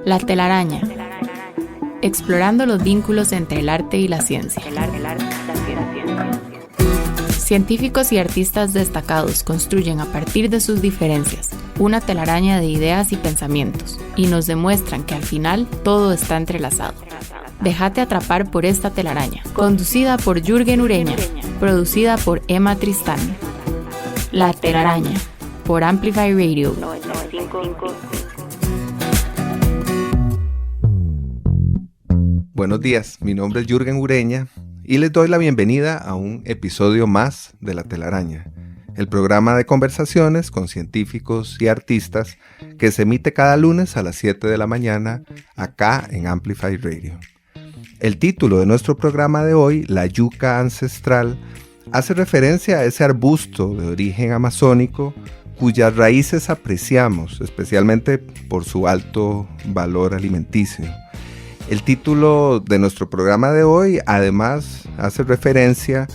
La telaraña. Explorando los vínculos entre el arte y la ciencia. Científicos y artistas destacados construyen a partir de sus diferencias una telaraña de ideas y pensamientos y nos demuestran que al final todo está entrelazado. Déjate atrapar por esta telaraña, conducida por Jürgen Ureña, producida por Emma Tristán. La telaraña, por Amplify Radio. Buenos días, mi nombre es Jürgen Ureña y les doy la bienvenida a un episodio más de La Telaraña, el programa de conversaciones con científicos y artistas que se emite cada lunes a las 7 de la mañana acá en Amplify Radio. El título de nuestro programa de hoy, La yuca ancestral, hace referencia a ese arbusto de origen amazónico cuyas raíces apreciamos, especialmente por su alto valor alimenticio. El título de nuestro programa de hoy además hace referencia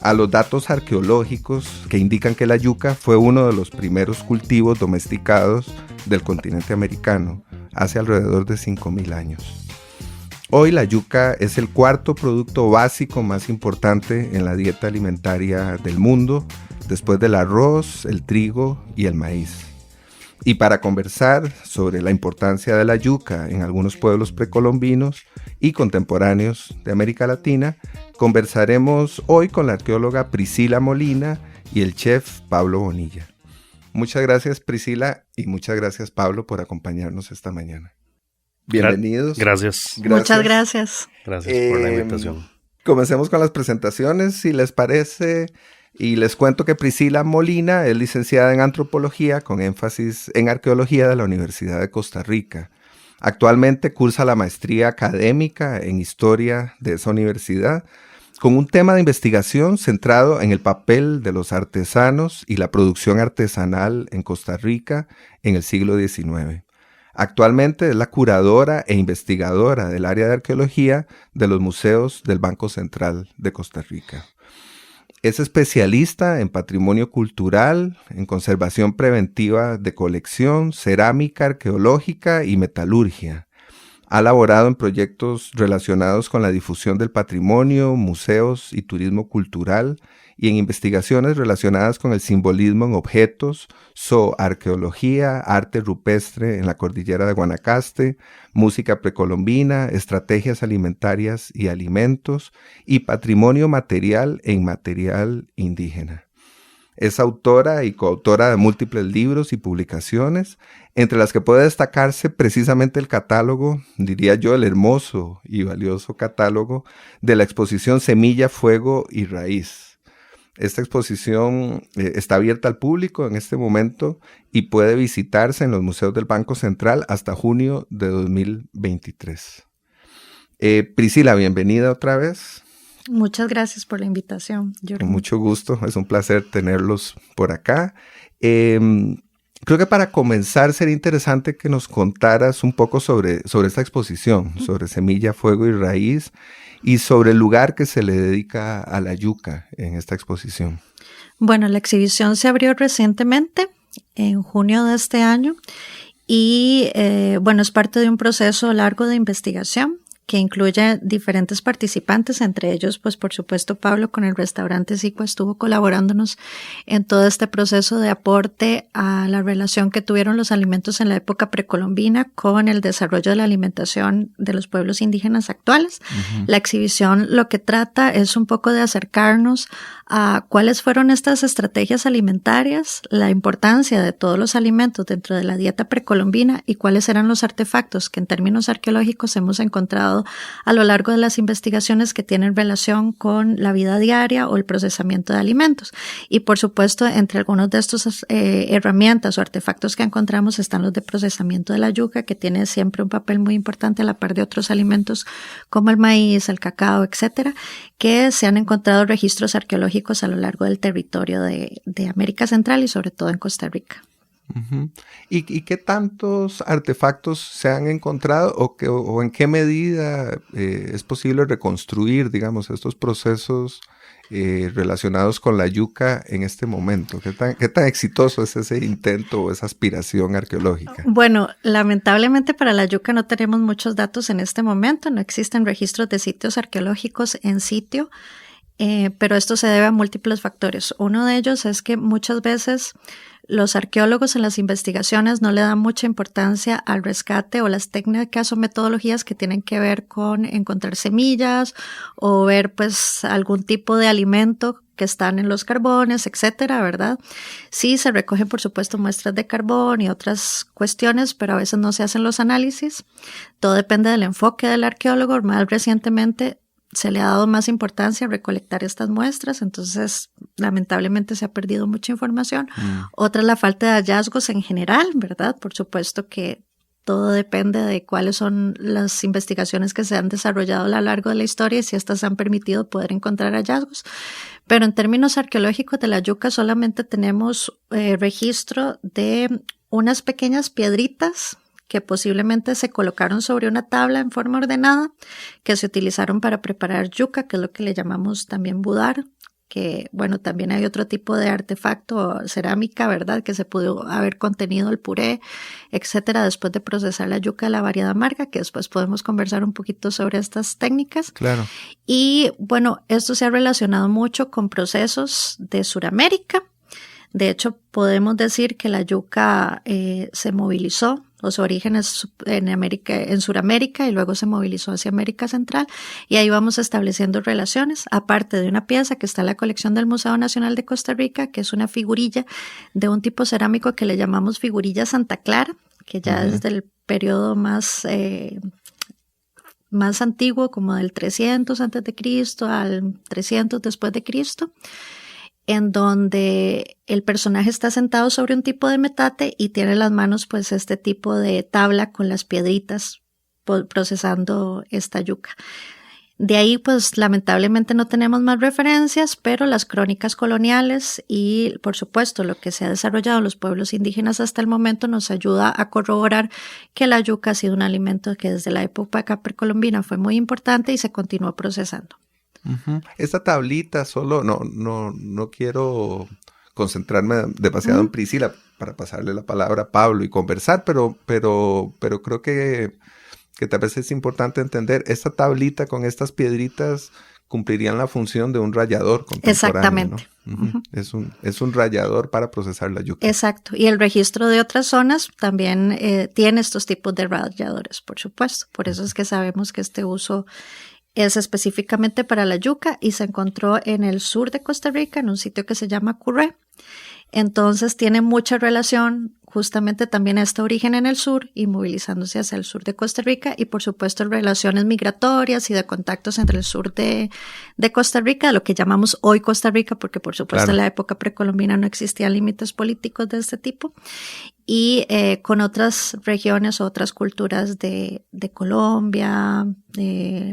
a los datos arqueológicos que indican que la yuca fue uno de los primeros cultivos domesticados del continente americano hace alrededor de 5.000 años. Hoy la yuca es el cuarto producto básico más importante en la dieta alimentaria del mundo, después del arroz, el trigo y el maíz. Y para conversar sobre la importancia de la yuca en algunos pueblos precolombinos y contemporáneos de América Latina, conversaremos hoy con la arqueóloga Priscila Molina y el chef Pablo Bonilla. Muchas gracias, Priscila, y muchas gracias, Pablo, por acompañarnos esta mañana. Bienvenidos. Gracias. Muchas gracias. Gracias por la invitación. Comencemos con las presentaciones, si les parece. Y les cuento que Priscila Molina es licenciada en antropología con énfasis en arqueología de la Universidad de Costa Rica. Actualmente cursa la maestría académica en historia de esa universidad con un tema de investigación centrado en el papel de los artesanos y la producción artesanal en Costa Rica en el siglo XIX. Actualmente es la curadora e investigadora del área de arqueología de los museos del Banco Central de Costa Rica. Es especialista en patrimonio cultural, en conservación preventiva de colección, cerámica arqueológica y metalurgia. Ha laborado en proyectos relacionados con la difusión del patrimonio, museos y turismo cultural y en investigaciones relacionadas con el simbolismo en objetos, zooarqueología, arte rupestre en la cordillera de Guanacaste, música precolombina, estrategias alimentarias y alimentos y patrimonio material e inmaterial indígena. Es autora y coautora de múltiples libros y publicaciones, entre las que puede destacarse precisamente el catálogo, diría yo, el hermoso y valioso catálogo de la exposición Semilla, Fuego y Raíz. Esta exposición está abierta al público en este momento y puede visitarse en los museos del Banco Central hasta junio de 2023. Priscila, bienvenida otra vez. Muchas gracias por la invitación, Jürgen. Con mucho gusto, es un placer tenerlos por acá. Creo que para comenzar sería interesante que nos contaras un poco sobre esta exposición, sobre Semilla, Fuego y Raíz, y sobre el lugar que se le dedica a la yuca en esta exposición. Bueno, la exhibición se abrió recientemente, en junio de este año, y es parte de un proceso largo de investigación que incluye diferentes participantes, entre ellos, pues por supuesto, Pablo con el restaurante Sicua estuvo colaborándonos en todo este proceso de aporte a la relación que tuvieron los alimentos en la época precolombina con el desarrollo de la alimentación de los pueblos indígenas actuales. Uh-huh. La exhibición lo que trata es un poco de acercarnos a cuáles fueron estas estrategias alimentarias, la importancia de todos los alimentos dentro de la dieta precolombina y cuáles eran los artefactos que en términos arqueológicos hemos encontrado a lo largo de las investigaciones que tienen relación con la vida diaria o el procesamiento de alimentos. Y por supuesto, entre algunos de estos herramientas o artefactos que encontramos están los de procesamiento de la yuca, que tiene siempre un papel muy importante a la par de otros alimentos como el maíz, el cacao, etcétera, que se han encontrado registros arqueológicos a lo largo del territorio de América Central y sobre todo en Costa Rica. Uh-huh. ¿Y qué tantos artefactos se han encontrado o en qué medida es posible reconstruir, digamos, estos procesos relacionados con la yuca en este momento? ¿Qué tan exitoso es ese intento o esa aspiración arqueológica? Bueno, lamentablemente para la yuca no tenemos muchos datos en este momento, no existen registros de sitios arqueológicos en sitio, pero esto se debe a múltiples factores. Uno de ellos es que muchas veces los arqueólogos en las investigaciones no le dan mucha importancia al rescate o las técnicas o metodologías que tienen que ver con encontrar semillas o ver pues algún tipo de alimento que están en los carbones, etcétera, ¿verdad? Sí, se recogen por supuesto muestras de carbón y otras cuestiones, pero a veces no se hacen los análisis. Todo depende del enfoque del arqueólogo. Más recientemente se le ha dado más importancia a recolectar estas muestras, entonces lamentablemente se ha perdido mucha información. Otra es la falta de hallazgos en general, ¿verdad? Por supuesto que todo depende de cuáles son las investigaciones que se han desarrollado a lo largo de la historia y si estas han permitido poder encontrar hallazgos. Pero en términos arqueológicos de la yuca solamente tenemos registro de unas pequeñas piedritas que posiblemente se colocaron sobre una tabla en forma ordenada, que se utilizaron para preparar yuca, que es lo que le llamamos también budar, que bueno, también hay otro tipo de artefacto, cerámica, ¿verdad?, que se pudo haber contenido el puré, etcétera, después de procesar la yuca de la variedad amarga, que después podemos conversar un poquito sobre estas técnicas. Claro. Y bueno, esto se ha relacionado mucho con procesos de Suramérica. De hecho, podemos decir que la yuca se movilizó, o su origen es en Suramérica y luego se movilizó hacia América Central y ahí vamos estableciendo relaciones, aparte de una pieza que está en la colección del Museo Nacional de Costa Rica, que es una figurilla de un tipo cerámico que le llamamos figurilla Santa Clara, que ya es del periodo más antiguo, como del 300 antes de Cristo al 300 después de Cristo, en donde el personaje está sentado sobre un tipo de metate y tiene en las manos pues este tipo de tabla con las piedritas procesando esta yuca. De ahí pues lamentablemente no tenemos más referencias, pero las crónicas coloniales y por supuesto lo que se ha desarrollado en los pueblos indígenas hasta el momento nos ayuda a corroborar que la yuca ha sido un alimento que desde la época precolombina fue muy importante y se continuó procesando. Uh-huh. Esta tablita solo, no quiero concentrarme demasiado en Priscila para pasarle la palabra a Pablo y conversar, pero creo que tal vez es importante entender, esta tablita con estas piedritas cumplirían la función de un rallador contemporáneo. Exactamente. ¿No? Uh-huh. Es un rallador para procesar la yuca. Exacto. Y el registro de otras zonas también tiene estos tipos de ralladores, por supuesto. Por eso es que sabemos que este uso es específicamente para la yuca y se encontró en el sur de Costa Rica, en un sitio que se llama Curré. Entonces tiene mucha relación justamente también a este origen en el sur y movilizándose hacia el sur de Costa Rica y por supuesto relaciones migratorias y de contactos entre el sur de Costa Rica, lo que llamamos hoy Costa Rica, porque por supuesto claro, en la época precolombina no existían límites políticos de este tipo, y con otras regiones o otras culturas de Colombia,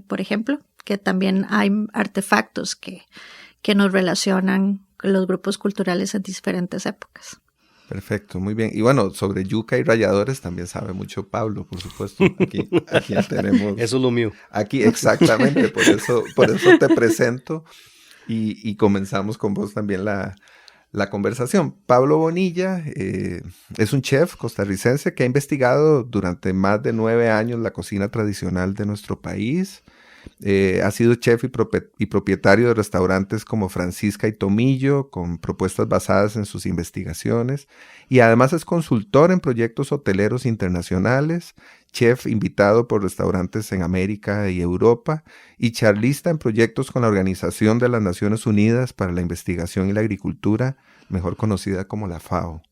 por ejemplo, que también hay artefactos que nos relacionan con los grupos culturales en diferentes épocas. Perfecto, muy bien. Y bueno, sobre yuca y ralladores también sabe mucho Pablo, por supuesto. Aquí tenemos... Eso es lo mío. Aquí, exactamente, por eso te presento y comenzamos con vos también la conversación. Pablo Bonilla es un chef costarricense que ha investigado durante más de 9 años la cocina tradicional de nuestro país. Ha sido chef y propietario de restaurantes como Francisca y Tomillo, con propuestas basadas en sus investigaciones, y además es consultor en proyectos hoteleros internacionales, chef invitado por restaurantes en América y Europa, y charlista en proyectos con la Organización de las Naciones Unidas para la Investigación y la Agricultura, mejor conocida como la FAO.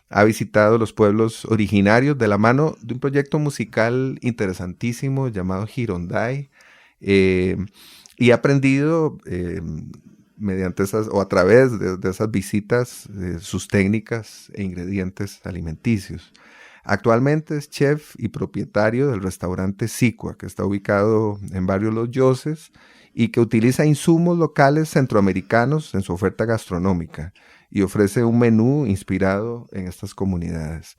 Ha visitado los pueblos originarios de la mano de un proyecto musical interesantísimo llamado Gironday, y ha aprendido mediante esas o a través de esas visitas sus técnicas e ingredientes alimenticios. Actualmente es chef y propietario del restaurante Sicua, que está ubicado en Barrio Los Yoses y que utiliza insumos locales centroamericanos en su oferta gastronómica. y ofrece un menú inspirado en estas comunidades.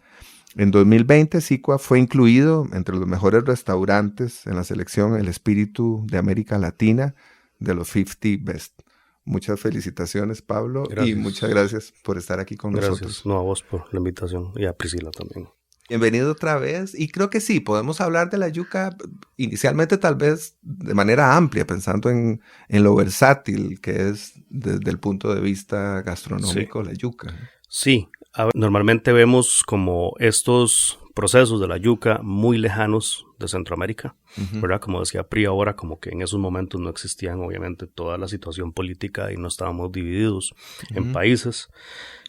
En 2020, Sicua fue incluido entre los mejores restaurantes en la selección El Espíritu de América Latina de los 50 Best. Muchas felicitaciones, Pablo, gracias. Y muchas gracias por estar aquí con nosotros. Gracias, no, a vos por la invitación y a Priscila también. Bienvenido otra vez, y creo que sí, podemos hablar de la yuca inicialmente tal vez de manera amplia, pensando en lo versátil que es desde el punto de vista gastronómico la yuca. Sí, normalmente vemos como estos procesos de la yuca muy lejanos de Centroamérica, ¿verdad? Como decía Pri ahora, como que en esos momentos no existían obviamente toda la situación política y no estábamos divididos en países.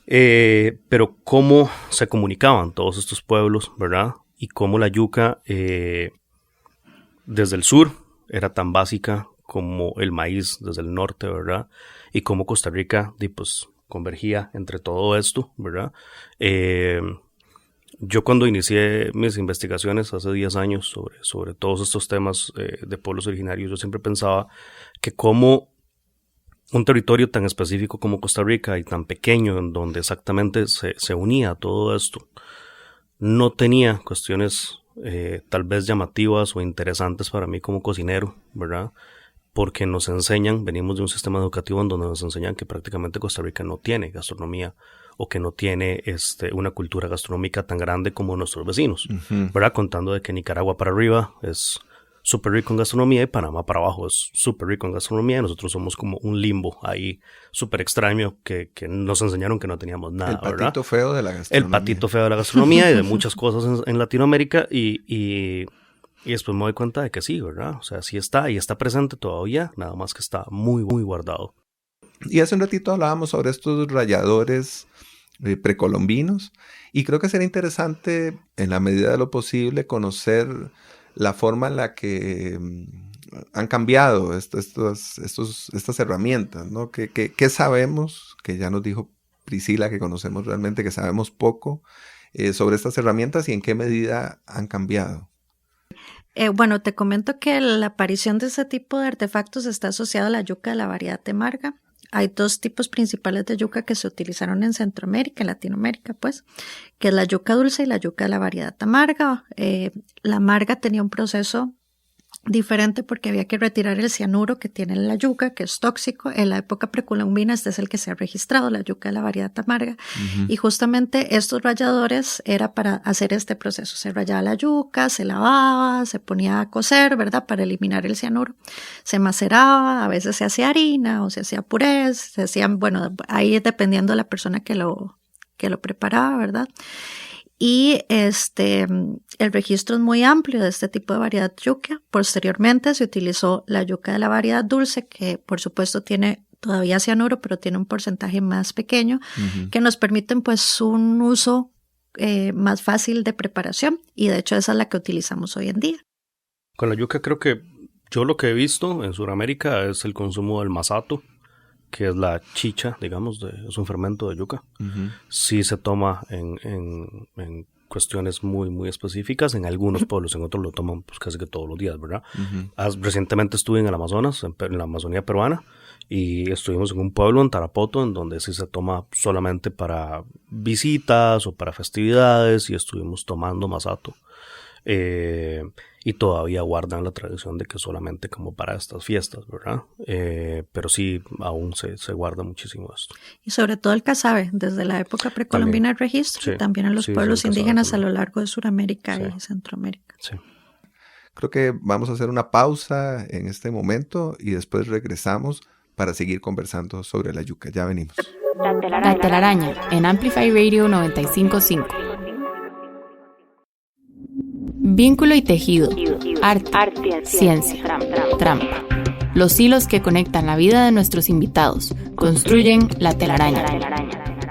Pero cómo se comunicaban todos estos pueblos, ¿verdad? Y cómo la yuca desde el sur era tan básica como el maíz desde el norte, ¿verdad? Y cómo Costa Rica pues, convergía entre todo esto, ¿verdad? Yo cuando inicié mis investigaciones hace 10 años sobre todos estos temas de pueblos originarios, yo siempre pensaba que como un territorio tan específico como Costa Rica y tan pequeño en donde exactamente se unía todo esto, no tenía cuestiones tal vez llamativas o interesantes para mí como cocinero, ¿verdad? Porque nos enseñan, venimos de un sistema educativo en donde nos enseñan que prácticamente Costa Rica no tiene gastronomía o que no tiene una cultura gastronómica tan grande como nuestros vecinos, ¿verdad? Contando de que Nicaragua para arriba es súper rico en gastronomía y Panamá para abajo es súper rico en gastronomía y nosotros somos como un limbo ahí súper extraño que nos enseñaron que no teníamos nada, ¿verdad? El patito feo de la gastronomía. El patito feo de la gastronomía y de muchas cosas en Latinoamérica y después me doy cuenta de que sí, ¿verdad? O sea, sí está y está presente todavía, nada más que está muy, muy guardado. Y hace un ratito hablábamos sobre estos ralladores precolombinos y creo que sería interesante en la medida de lo posible conocer la forma en la que han cambiado estas herramientas, ¿no? ¿Qué sabemos? Que ya nos dijo Priscila que conocemos realmente, que sabemos poco sobre estas herramientas y en qué medida han cambiado. Bueno, te comento que la aparición de este tipo de artefactos está asociada a la yuca de la variedad Marga. Hay dos tipos principales de yuca que se utilizaron en Centroamérica, en Latinoamérica, pues, que es la yuca dulce y la yuca de la variedad amarga. La amarga tenía un proceso diferente porque había que retirar el cianuro que tiene la yuca, que es tóxico. En la época precolombina este es el que se ha registrado, la yuca de la variedad amarga. Y justamente estos ralladores era para hacer este proceso. Se rallaba la yuca, se lavaba, se ponía a cocer, ¿verdad? Para eliminar el cianuro. Se maceraba, a veces se hacía harina o se hacía purés, se hacían, bueno, ahí dependiendo de la persona que lo preparaba, ¿verdad? Y el registro es muy amplio de este tipo de variedad yuca. Posteriormente se utilizó la yuca de la variedad dulce, que por supuesto tiene todavía cianuro, pero tiene un porcentaje más pequeño, que nos permiten pues un uso más fácil de preparación. Y de hecho esa es la que utilizamos hoy en día. Con la yuca creo que yo lo que he visto en Sudamérica es el consumo del masato, que es la chicha, digamos, es un fermento de yuca. Sí se toma en cuestiones muy, muy específicas. En algunos pueblos, en otros lo toman pues, casi que todos los días, ¿verdad? Recientemente estuve en el Amazonas, en la Amazonía peruana, y estuvimos en un pueblo, en Tarapoto, en donde sí se toma solamente para visitas o para festividades, y estuvimos tomando masato. Y todavía guardan la tradición de que solamente como para estas fiestas, ¿verdad? Pero sí, aún se guarda muchísimo esto. Y sobre todo el casabe, desde la época precolombina el registro, sí, y también en los pueblos indígenas a lo largo de Sudamérica y Centroamérica. Sí. Creo que vamos a hacer una pausa en este momento y después regresamos para seguir conversando sobre la yuca. Ya venimos. La telaraña en Amplify Radio 95.5. Vínculo y tejido, arte, ciencia, trampa. Los hilos que conectan la vida de nuestros invitados construyen la telaraña.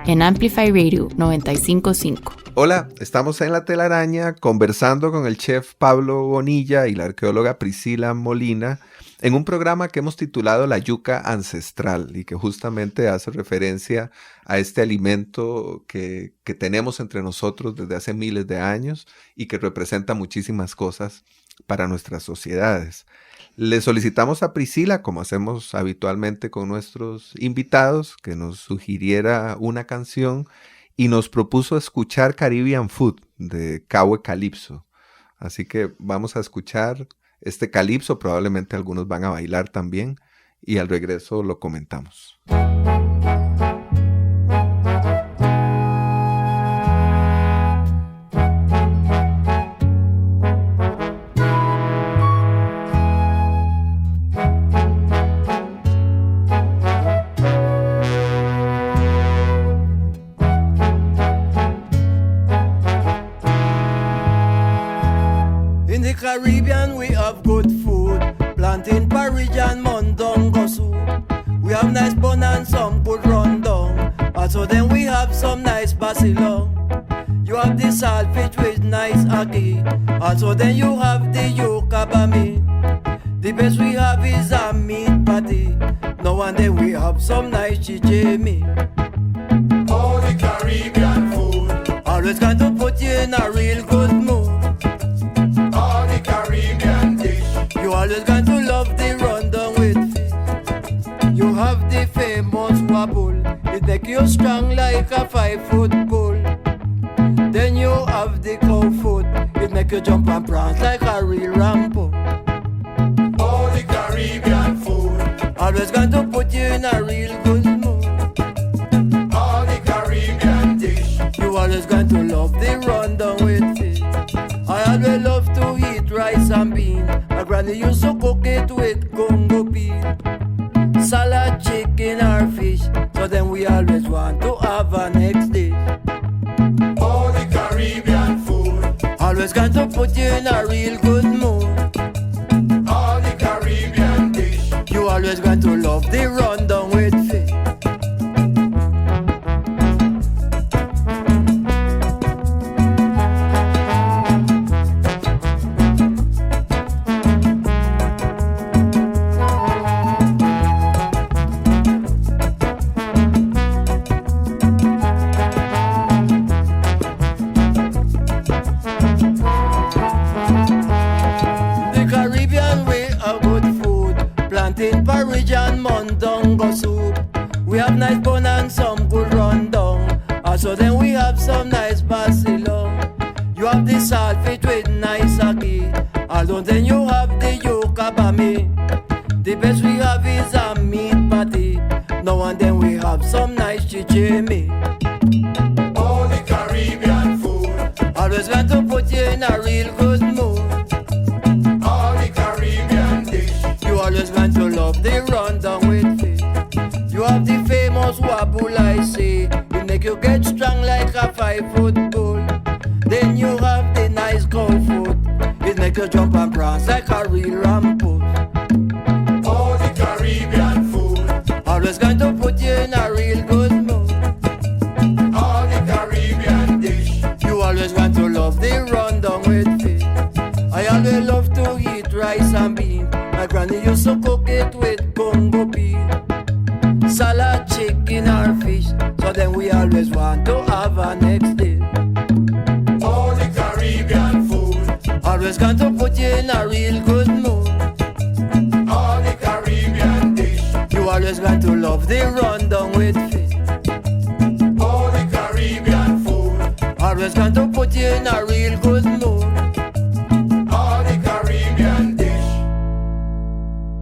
En Amplify Radio 95.5. Hola, estamos en la telaraña conversando con el chef Pablo Bonilla y la arqueóloga Priscila Molina en un programa que hemos titulado La Yuca Ancestral y que justamente hace referencia a este alimento que tenemos entre nosotros desde hace miles de años y que representa muchísimas cosas para nuestras sociedades. Le solicitamos a Priscila, como hacemos habitualmente con nuestros invitados, que nos sugiriera una canción y nos propuso escuchar Caribbean Food de Kawe Calypso. Así que vamos a escuchar este calipso, probablemente algunos van a bailar también y al regreso lo comentamos. Caribbean, we have good food. Plantain porridge and mondongo soup. We have nice bun and some good rundown. Also then we have some nice basilong. You have the saltfish with nice ackee. Also then you have the yuca bami. The best we have is a meat patty. Now and then we have some nice chichimi. All the Caribbean food Always going to put you in a real good mood. Caribbean dish. You always going to love the rundown with fish. You have the famous wobble. It make you strong like a 5-foot bull. Then you have the cow food. It make you jump and prance like a real Rambo. All the Caribbean food always going to put you in a real good mood. All the Caribbean dish. You always going to love the rundown with fish. I always love to eat rice and bean. My granny used to cook it with Congo bean. Salad, chicken or fish. So then we always want to have a next dish. All the Caribbean food always going to put you in a real good mood. All the Caribbean dish. You always going to love the rundown with fish. Porridge and mondongo soup. We have nice bun and some good rundown. Also then we have some nice basilong. You have the saltfish with nice ackee. Also then you have the yuca bami. The best we have is a meat patty. Now and then we have some nice chichimi. All the Caribbean food always going to put you in a real good mood. All the Caribbean dish. You always going to love the rundown with fish. You have the famous wobble, I say. It make you get strong like a 5-foot bull. Then you have the nice cow food. It make you jump and prance like a real Rambo. All the Caribbean food always going to put you in a real good mood. All the Caribbean dish. You always going to love the rundown with fish. I always love to eat rice and bean. My granny used to cook it with Congo bean. Salad, chicken or fish. So then we always want to have a next dish. All the Caribbean food always going to put you in a real good mood. All the Caribbean dish. You always going to love the rundown with fish. All the Caribbean food always going to put you in a real good mood. All the Caribbean dish.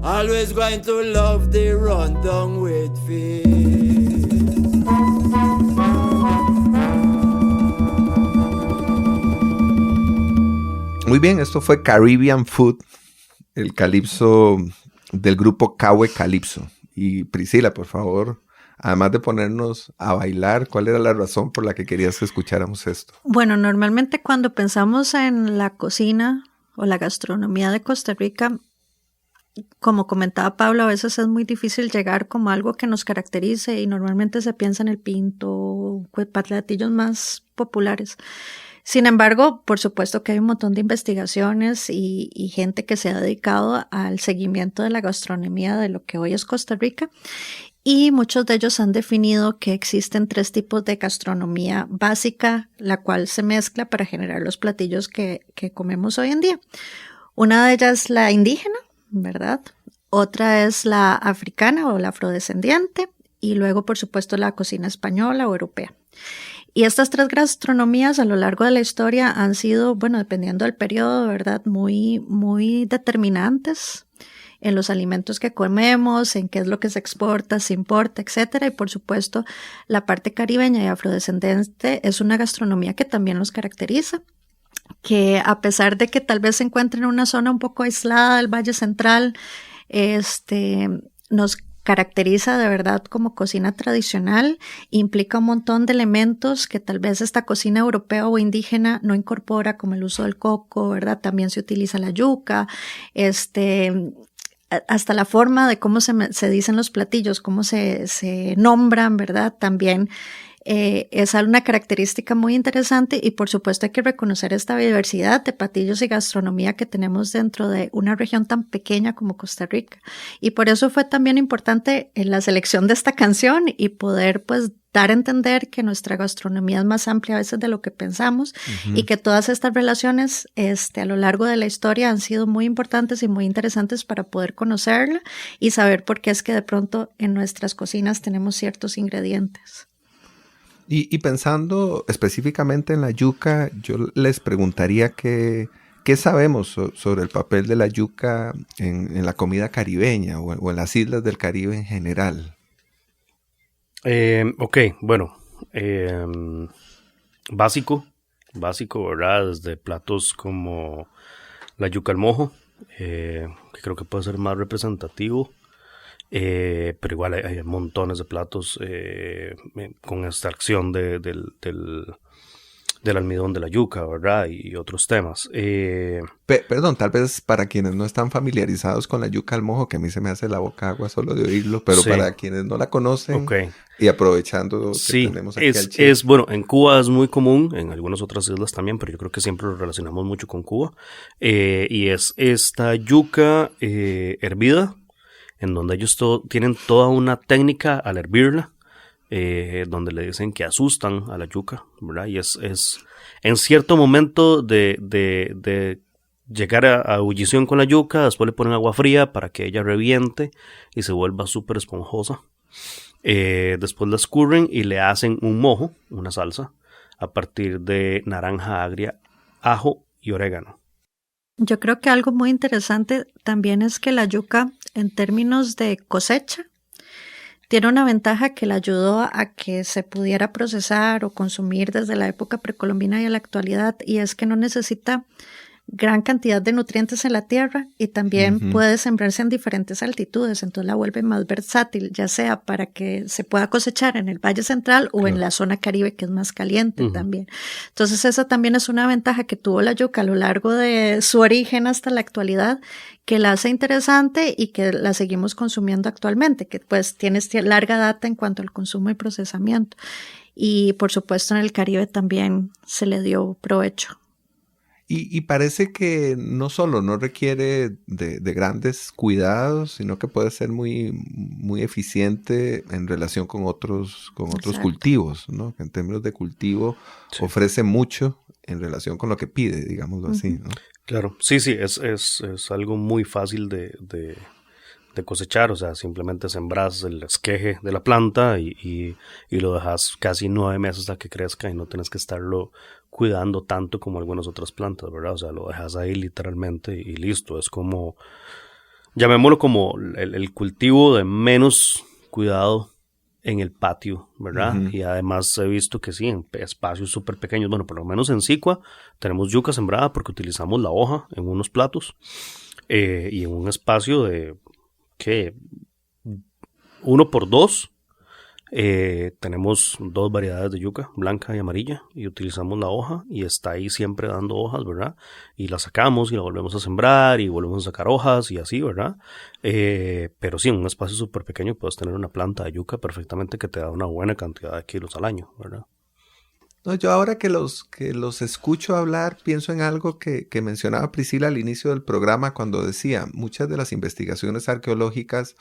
Always going to love the rundown with fish. Muy bien, esto fue Caribbean Food, el calipso del grupo Kawe Calypso. Y Priscila, por favor, además de ponernos a bailar, ¿cuál era la razón por la que querías que escucháramos esto? Bueno, normalmente cuando pensamos en la cocina o la gastronomía de Costa Rica, como comentaba Pablo, a veces es muy difícil llegar como algo que nos caracterice y normalmente se piensa en el pinto, platillos más populares. Sin embargo, por supuesto que hay un montón de investigaciones y gente que se ha dedicado al seguimiento de la gastronomía de lo que hoy es Costa Rica, y muchos de ellos han definido que existen 3 tipos de gastronomía básica, la cual se mezcla para generar los platillos que comemos hoy en día. Una de ellas es la indígena, ¿verdad? Otra es la africana o la afrodescendiente y luego, por supuesto, la cocina española o europea. Y estas tres gastronomías a lo largo de la historia han sido, bueno, dependiendo del periodo, ¿verdad? Muy, muy determinantes en los alimentos que comemos, en qué es lo que se exporta, se importa, etcétera. Y por supuesto, la parte caribeña y afrodescendente es una gastronomía que también los caracteriza, que a pesar de que tal vez se encuentre en una zona un poco aislada del Valle Central, nos caracteriza de verdad como cocina tradicional, implica un montón de elementos que tal vez esta cocina europea o indígena no incorpora, como el uso del coco, ¿verdad? También se utiliza la yuca, hasta la forma de cómo se dicen los platillos, cómo se nombran, ¿verdad? También es una característica muy interesante y por supuesto hay que reconocer esta diversidad de platillos y gastronomía que tenemos dentro de una región tan pequeña como Costa Rica. Y por eso fue también importante en la selección de esta canción y poder pues dar a entender que nuestra gastronomía es más amplia a veces de lo que pensamos y que todas estas relaciones a lo largo de la historia han sido muy importantes y muy interesantes para poder conocerla y saber por qué es que de pronto en nuestras cocinas tenemos ciertos ingredientes. Y pensando específicamente en la yuca, yo les preguntaría ¿qué sabemos sobre el papel de la yuca en la comida caribeña o en las islas del Caribe en general? Ok, bueno, básico, ¿verdad? Desde platos como la yuca al mojo, que creo que puede ser más representativo. Pero igual hay montones de platos con extracción del almidón de la yuca, ¿verdad? Y otros temas. Perdón, tal vez para quienes no están familiarizados con la yuca al mojo, que a mí se me hace la boca agua solo de oírlo, pero sí, para quienes no la conocen, okay, y aprovechando que tenemos aquí al chef. Bueno, en Cuba es muy común, en algunas otras islas también, pero yo creo que siempre lo relacionamos mucho con Cuba. Y es esta yuca hervida, en donde ellos tienen toda una técnica al hervirla, donde le dicen que asustan a la yuca, ¿verdad? Y es en cierto momento de llegar a ebullición con la yuca, después le ponen agua fría para que ella reviente y se vuelva súper esponjosa. Después la escurren y le hacen un mojo, una salsa, a partir de naranja agria, ajo y orégano. Yo creo que algo muy interesante también es que la yuca, en términos de cosecha, tiene una ventaja que le ayudó a que se pudiera procesar o consumir desde la época precolombina y a la actualidad, y es que no necesita gran cantidad de nutrientes en la tierra y también puede sembrarse en diferentes altitudes, entonces la vuelve más versátil, ya sea para que se pueda cosechar en el Valle Central o en la zona Caribe, que es más caliente también. Entonces esa también es una ventaja que tuvo la yuca a lo largo de su origen hasta la actualidad, que la hace interesante y que la seguimos consumiendo actualmente, que pues tiene larga data en cuanto al consumo y procesamiento. Y por supuesto en el Caribe también se le dio provecho. Y parece que no solo no requiere de grandes cuidados, sino que puede ser muy, muy eficiente en relación con otros cultivos, ¿no? En términos de cultivo ofrece mucho en relación con lo que pide, digámoslo así, ¿no? Claro, sí, es algo muy fácil de cosechar, o sea, simplemente sembras el esqueje de la planta y lo dejas casi 9 meses a que crezca y no tienes que estarlo cuidando tanto como algunas otras plantas, ¿verdad? O sea, lo dejas ahí literalmente y listo. Es como, llamémoslo como el cultivo de menos cuidado en el patio, ¿verdad? Y además he visto que sí, en espacios súper pequeños, bueno, por lo menos en Sicua tenemos yuca sembrada porque utilizamos la hoja en unos platos y en un espacio de, ¿qué? 1x2. Tenemos 2 variedades de yuca, blanca y amarilla, y utilizamos la hoja y está ahí siempre dando hojas, ¿verdad? Y la sacamos y la volvemos a sembrar y volvemos a sacar hojas y así, ¿verdad? Pero sí, en un espacio súper pequeño puedes tener una planta de yuca perfectamente que te da una buena cantidad de kilos al año, ¿verdad? No, yo ahora que los escucho hablar, pienso en algo que mencionaba Priscila al inicio del programa cuando decía, muchas de las investigaciones arqueológicas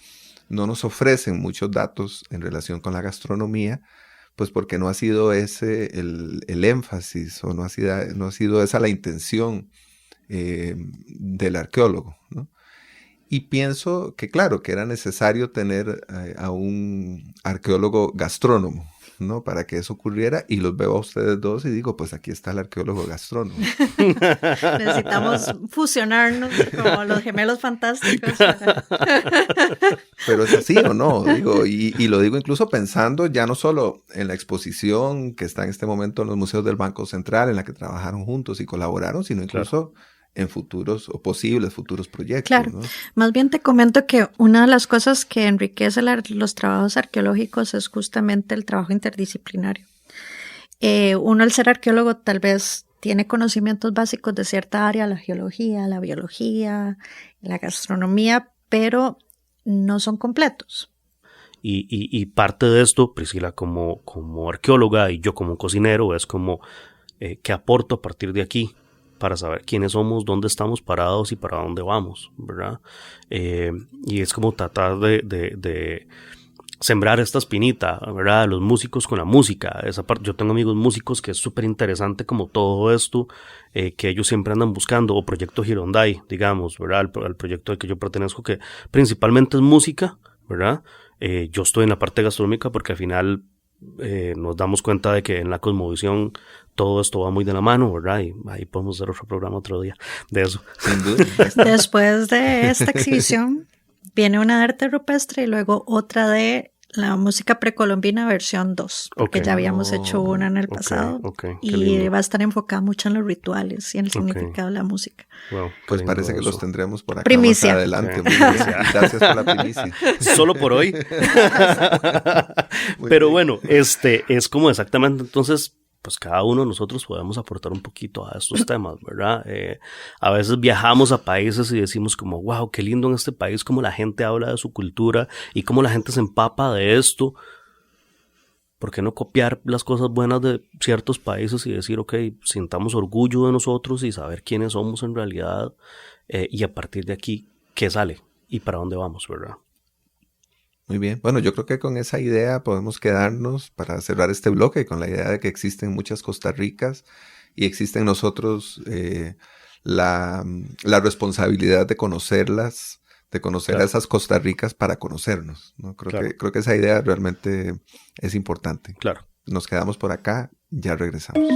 no nos ofrecen muchos datos en relación con la gastronomía, pues porque no ha sido ese el énfasis o no ha sido esa la intención del arqueólogo, ¿no? Y pienso que, claro, que era necesario tener a un arqueólogo gastrónomo, ¿no? Para que eso ocurriera, y los veo a ustedes dos y digo, pues aquí está el arqueólogo gastrónomo. Necesitamos fusionarnos como los gemelos fantásticos. Pero es así o no, digo, y lo digo incluso pensando ya no solo en la exposición que está en este momento en los museos del Banco Central, en la que trabajaron juntos y colaboraron, sino incluso en futuros o posibles futuros proyectos. Claro, ¿no? Más bien te comento que una de las cosas que enriquece los trabajos arqueológicos es justamente el trabajo interdisciplinario. Uno, al ser arqueólogo, tal vez tiene conocimientos básicos de cierta área, la geología, la biología, la gastronomía, pero no son completos. Y parte de esto, Priscila, como arqueóloga y yo como cocinero, es como qué aporto a partir de aquí para saber quiénes somos, dónde estamos parados y para dónde vamos, ¿verdad? Y es como tratar de sembrar esta espinita, ¿verdad? Los músicos con la música. Esa parte, yo tengo amigos músicos que es súper interesante como todo esto que ellos siempre andan buscando, o Proyecto Girondai, digamos, ¿verdad? El proyecto al que yo pertenezco, que principalmente es música, ¿verdad? Yo estoy en la parte gastronómica porque al final nos damos cuenta de que en la cosmovisión todo esto va muy de la mano, ¿verdad? Y ahí podemos hacer otro programa otro día de eso. Sin duda. Después de esta exhibición viene una de arte rupestre y luego otra de la música precolombina versión 2, porque ya habíamos hecho una en el pasado y va a estar enfocada mucho en los rituales y en el significado de la música. Wow, pues parece que los tendremos por acá primicia. Más adelante. Gracias por la primicia. Solo por hoy. Pero bueno, es como exactamente, entonces, pues cada uno de nosotros podemos aportar un poquito a estos temas, ¿verdad? A veces viajamos a países y decimos como, wow, qué lindo en este país, cómo la gente habla de su cultura y cómo la gente se empapa de esto. ¿Por qué no copiar las cosas buenas de ciertos países y decir, ok, sintamos orgullo de nosotros y saber quiénes somos en realidad, y a partir de aquí, qué sale y para dónde vamos, ¿verdad? Muy bien. Bueno, yo creo que con esa idea podemos quedarnos para cerrar este bloque, con la idea de que existen muchas Costa Ricas y existe en nosotros la responsabilidad de conocerlas, de conocer a esas Costa Ricas para conocernos, ¿no? Creo que esa idea realmente es importante. Claro. Nos quedamos por acá, ya regresamos.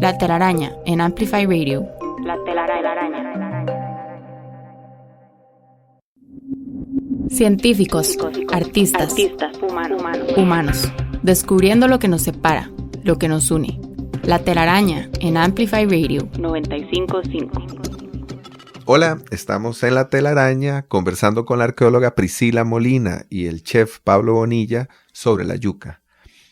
La telaraña en Amplify Radio. La telaraña. Científicos, artistas, humanos, descubriendo lo que nos separa, lo que nos une. La telaraña en Amplify Radio 95.5. Hola, estamos en La Telaraña conversando con la arqueóloga Priscila Molina y el chef Pablo Bonilla sobre la yuca.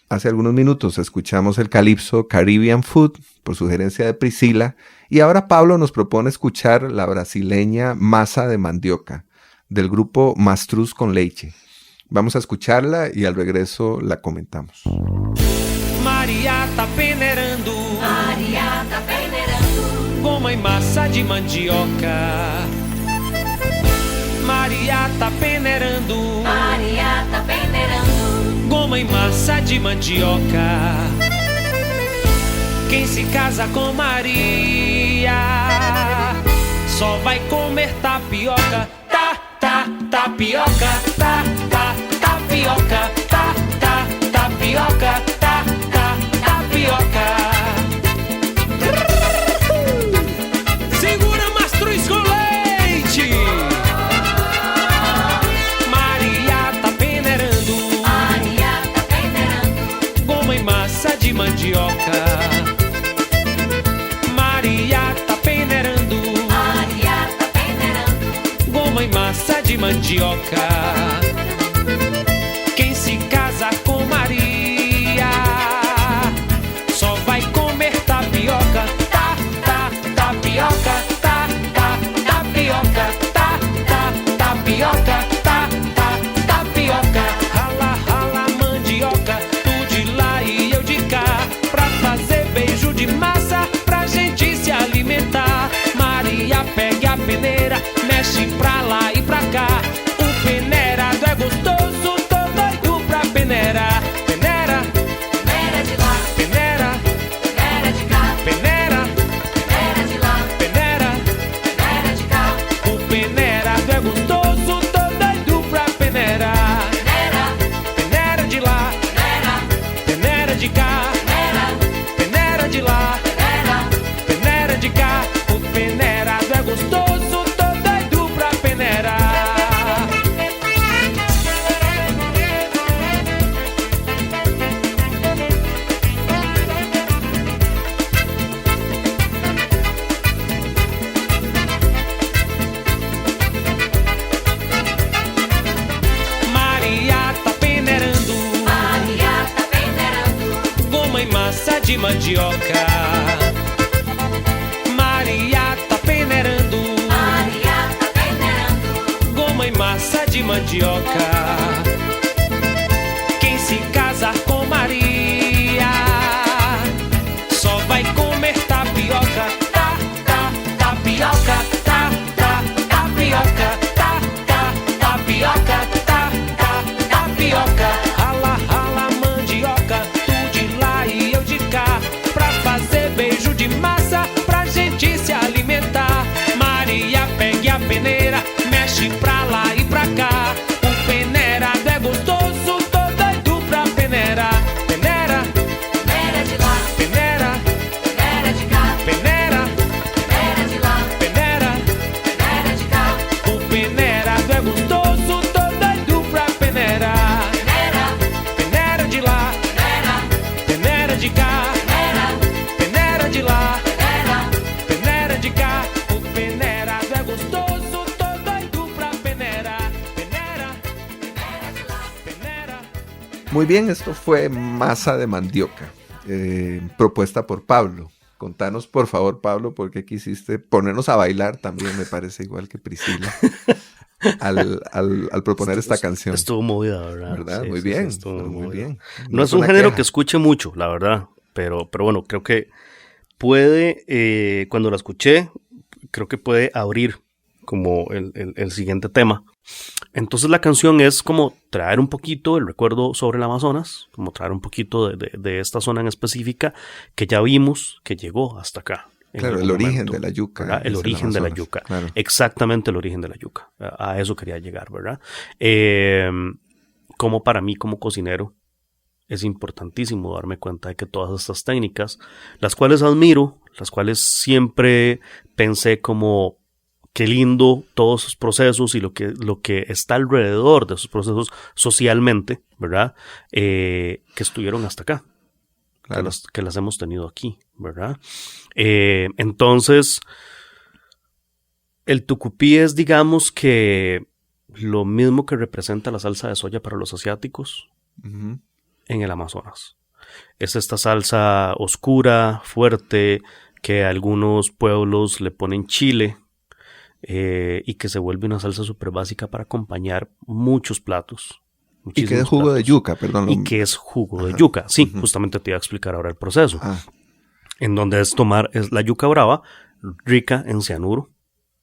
Hace algunos minutos escuchamos el calipso Caribbean Food por sugerencia de Priscila y ahora Pablo nos propone escuchar la brasileña masa de mandioca del grupo Mastruz con Leche. Vamos a escucharla y al regreso la comentamos. Maria tá peneirando, goma e massa de mandioca. Maria tá peneirando, goma e massa de mandioca. Quem se casa com Maria só vai comer tapioca. Tapioca, tapioca, tapioca, tapioca. Segura Mastruz com Leite. Maria tá peneirando, goma e massa de mandioca. Maria tá peneirando, goma e massa de mandioca. Quem se casa com Maria só vai comer tapioca. Tapioca, tapioca, tapioca, tapioca. Rala, rala mandioca, tu de lá e eu de cá, pra fazer beijo de massa, pra gente se alimentar. Maria pega a peneira, mexe pra lá e pra cá. O peneirado de mandioca. Maria tá peneirando, goma e massa de mandioca. Quem se casar com Maria só vai comer tapioca. Tapioca, tapioca, tapioca, tapioca. Rala, rala, mandioca, tu de lá e eu de cá, pra fazer beijo de massa, pra gente se alimentar. Maria pega a peneira, mexe pra lá e pra cá. O peneirado é gostoso, tô doido pra peneirar. Peneira, Peneira de lá, peneira, peneira de cá, peneira, peneira de lá, peneira. peneira de cá, O peneirado é gostoso, tô doido pra peneirar. peneira, Peneira de lá, peneira, peneira de cá, peneira, peneira de lá, peneira. peneira de cá. O peneirado é gostoso, tô doido pra peneirar. Peneira, peneira. Muy bien, esto fue masa de mandioca, propuesta por Pablo. Contanos, por favor, Pablo, por qué quisiste ponernos a bailar también, me parece igual que Priscila, al proponer esta canción. Estuvo movida, ¿verdad? ¿Verdad? Sí, muy sí, bien, sí, estuvo pero muy movida. bien. No es un una género queja. que escuche mucho, la verdad, pero bueno, creo que puede, cuando la escuché, creo que puede abrir como el siguiente tema. Entonces la canción es como traer un poquito el recuerdo sobre el Amazonas, como traer un poquito de esta zona en específica que ya vimos que llegó hasta acá. en Claro, algún el origen momento, de la yuca. ¿verdad? El es origen de la Amazonas, yuca. claro. Exactamente el origen de la yuca. A eso quería llegar, ¿verdad? Como para mí, como cocinero, es importantísimo darme cuenta de que todas estas técnicas, las cuales admiro, las cuales siempre pensé como qué lindo todos esos procesos y lo que está alrededor de esos procesos socialmente, ¿verdad? Que estuvieron hasta acá. Claro. Que las hemos tenido aquí, ¿verdad? Entonces, el tucupí es, digamos, que lo mismo que representa la salsa de soya para los asiáticos Ujú. en el Amazonas. Es esta salsa oscura, fuerte, que algunos pueblos le ponen chile y que se vuelve una salsa súper básica para acompañar muchos platos. Y que es muchísimos jugo de platos. yuca, perdón. Y que es jugo de Ajá. yuca. Sí, Ujú. justamente te iba a explicar ahora el proceso. Ah, En donde es la yuca brava, rica en cianuro,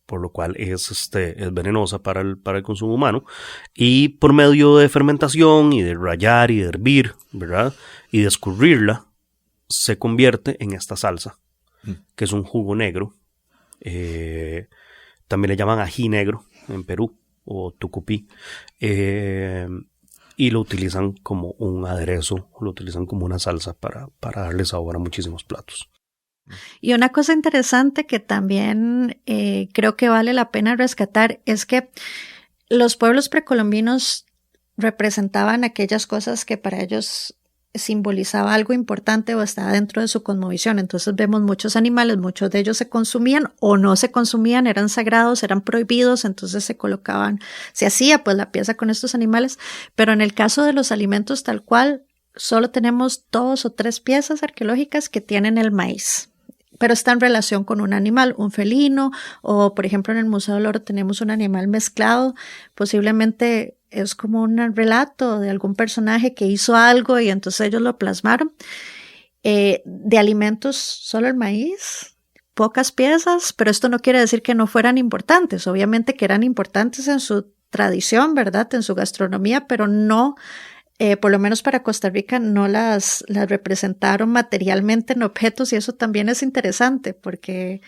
por lo cual es venenosa para el consumo humano. Y por medio de fermentación y de rallar y de hervir, ¿verdad? Y de escurrirla, se convierte en esta salsa, que es un jugo negro. También le llaman ají negro en Perú, o tucupí. Y lo utilizan como un aderezo, lo utilizan como una salsa para darle sabor a muchísimos platos. Y una cosa interesante que también creo que vale la pena rescatar es que los pueblos precolombinos representaban aquellas cosas que para ellos simbolizaba algo importante o estaba dentro de su cosmovisión. Entonces vemos muchos animales, muchos de ellos se consumían o no se consumían, eran sagrados, eran prohibidos, entonces se colocaban, se hacía pues la pieza con estos animales, pero en el caso de los alimentos tal cual, solo tenemos 2 o 3 piezas arqueológicas que tienen el maíz, pero está en relación con un animal, un felino, o por ejemplo en el Museo del Oro tenemos un animal mezclado, posiblemente es como un relato de algún personaje que hizo algo y entonces ellos lo plasmaron. De alimentos, solo el maíz, pocas piezas, pero esto no quiere decir que no fueran importantes, obviamente que eran importantes en su tradición, ¿verdad? En su gastronomía, pero no, por lo menos para Costa Rica, no las representaron materialmente en objetos y eso también es interesante porque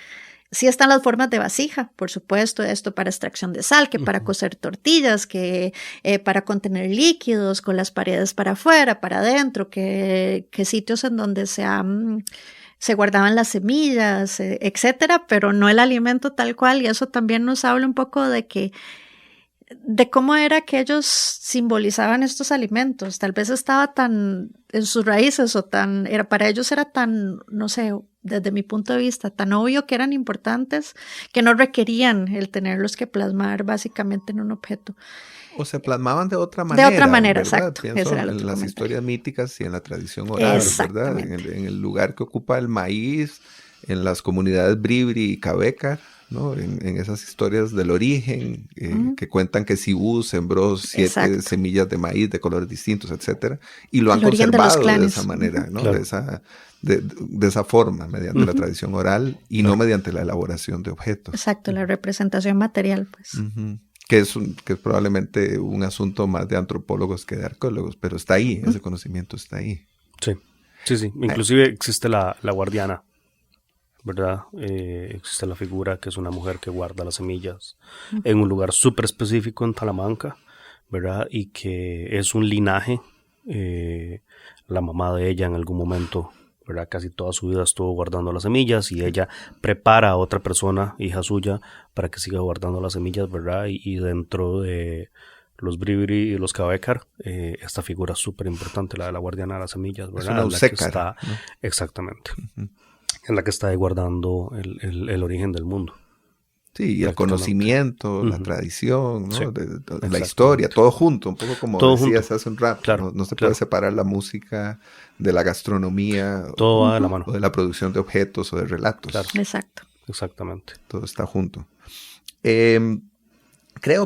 sí están las formas de vasija, por supuesto, esto para extracción de sal, que para cocer tortillas, que para contener líquidos, con las paredes para afuera, para adentro, que sitios en donde se guardaban las semillas, etcétera, pero no el alimento tal cual, y eso también nos habla un poco de cómo era que ellos simbolizaban estos alimentos. Tal vez estaba tan en sus raíces o para ellos era tan, no sé, desde mi punto de vista, tan obvio que eran importantes que no requerían el tenerlos que plasmar básicamente en un objeto. O se plasmaban de otra manera. De otra manera, ¿verdad? exacto. Pienso Ese era el en otro las comentario. historias míticas y en la tradición oral, ¿verdad? En el lugar que ocupa el maíz, en las comunidades Bribri y Cabecar, ¿no? En esas historias del origen, que cuentan que Cibú sembró 7 Exacto. semillas de maíz de colores distintos, etcétera, y lo han El origen de los conservado de clanes. esa manera, ¿no? Claro. De esa forma, mediante la tradición oral y no mediante la elaboración de objetos. Exacto, la representación material, pues. Ujú. Que es probablemente un asunto más de antropólogos que de arqueólogos, pero está ahí, ese conocimiento está ahí. Sí, sí, sí. Inclusive existe la guardiana, ¿verdad? Existe la figura que es una mujer que guarda las semillas en un lugar súper específico en Talamanca, ¿verdad? Y que es un linaje. La mamá de ella en algún momento, ¿verdad? Casi toda su vida estuvo guardando las semillas y ella prepara a otra persona, hija suya, para que siga guardando las semillas, ¿verdad? Y dentro de los Bribri y los Cabecar, esta figura súper importante, la de la guardiana de las semillas, ¿verdad? una En la que ausécara, está, ¿no? exactamente, en la que está ahí guardando el origen del mundo. Sí, y el Prácticamente. conocimiento, la Ujú. tradición, ¿no? Sí, la exactamente. historia, todo junto, un poco como Todo decías junto. hace un rato. Claro, No se claro. puede separar la música de la gastronomía Todo va de la mano. o de la producción de objetos o de relatos. Claro. Exacto. Exactamente. Todo está junto.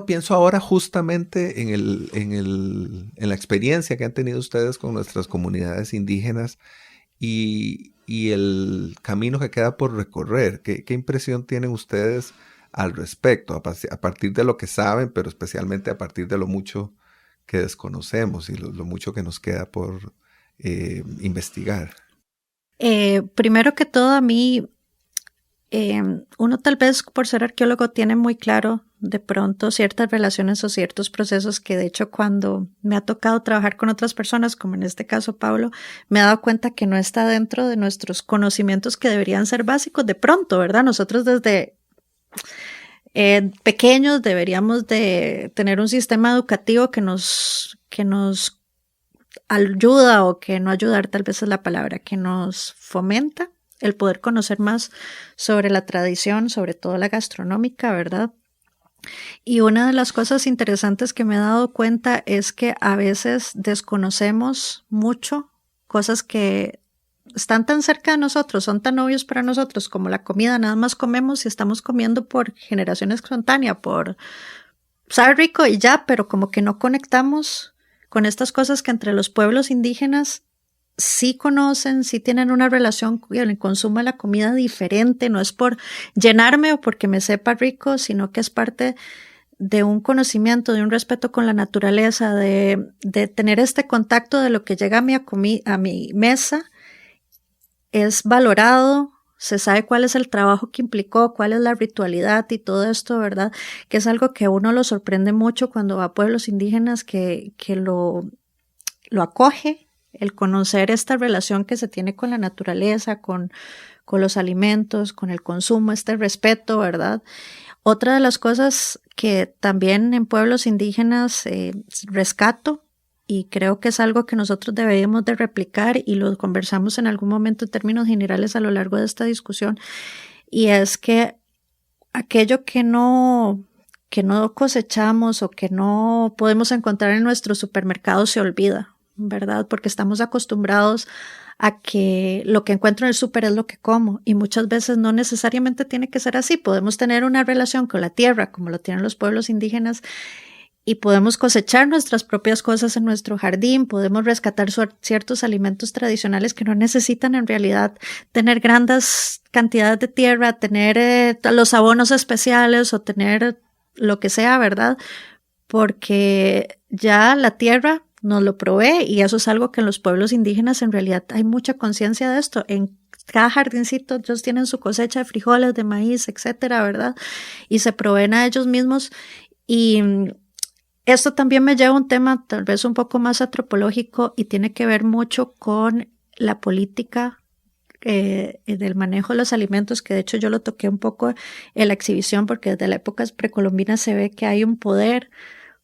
Pienso ahora justamente en la experiencia que han tenido ustedes con nuestras comunidades indígenas y el camino que queda por recorrer. ¿Qué impresión tienen ustedes al respecto, a partir de lo que saben, pero especialmente a partir de lo mucho que desconocemos y lo mucho que nos queda por investigar? Primero que todo, a mí, uno tal vez por ser arqueólogo tiene muy claro de pronto ciertas relaciones o ciertos procesos que de hecho cuando me ha tocado trabajar con otras personas, como en este caso Pablo, me he dado cuenta que no está dentro de nuestros conocimientos que deberían ser básicos de pronto, ¿verdad? Nosotros desde pequeños deberíamos de tener un sistema educativo que nos ayuda o que no ayudar tal vez es la palabra, que nos fomenta el poder conocer más sobre la tradición, sobre todo la gastronómica, ¿verdad? Y una de las cosas interesantes que me he dado cuenta es que a veces desconocemos mucho cosas que están tan cerca de nosotros, son tan obvios para nosotros como la comida, nada más comemos y estamos comiendo por generación espontánea, por sabe rico y ya, pero como que no conectamos con estas cosas que entre los pueblos indígenas sí conocen, sí tienen una relación con el consumo de la comida diferente, no es por llenarme o porque me sepa rico, sino que es parte de un conocimiento, de un respeto con la naturaleza, de tener este contacto de lo que llega a mi mesa, es valorado, se sabe cuál es el trabajo que implicó, cuál es la ritualidad y todo esto, ¿verdad? Que es algo que a uno lo sorprende mucho cuando va a pueblos indígenas que lo acoge, el conocer esta relación que se tiene con la naturaleza, con los alimentos, con el consumo, este respeto, ¿verdad? Otra de las cosas que también en pueblos indígenas rescato y creo que es algo que nosotros deberíamos de replicar y lo conversamos en algún momento en términos generales a lo largo de esta discusión, y es que aquello que no cosechamos o que no podemos encontrar en nuestro supermercado se olvida, ¿verdad? Porque estamos acostumbrados a que lo que encuentro en el súper es lo que como y muchas veces no necesariamente tiene que ser así. Podemos tener una relación con la tierra como lo tienen los pueblos indígenas y podemos cosechar nuestras propias cosas en nuestro jardín, podemos rescatar ciertos alimentos tradicionales que no necesitan en realidad tener grandes cantidades de tierra, tener los abonos especiales o tener lo que sea, ¿verdad? Porque ya la tierra nos lo provee y eso es algo que en los pueblos indígenas en realidad hay mucha conciencia de esto. En cada jardincito ellos tienen su cosecha de frijoles, de maíz, etcétera, ¿verdad? Y se proveen a ellos mismos y esto también me lleva a un tema tal vez un poco más antropológico y tiene que ver mucho con la política del manejo de los alimentos, que de hecho yo lo toqué un poco en la exhibición porque desde la época precolombinas se ve que hay un poder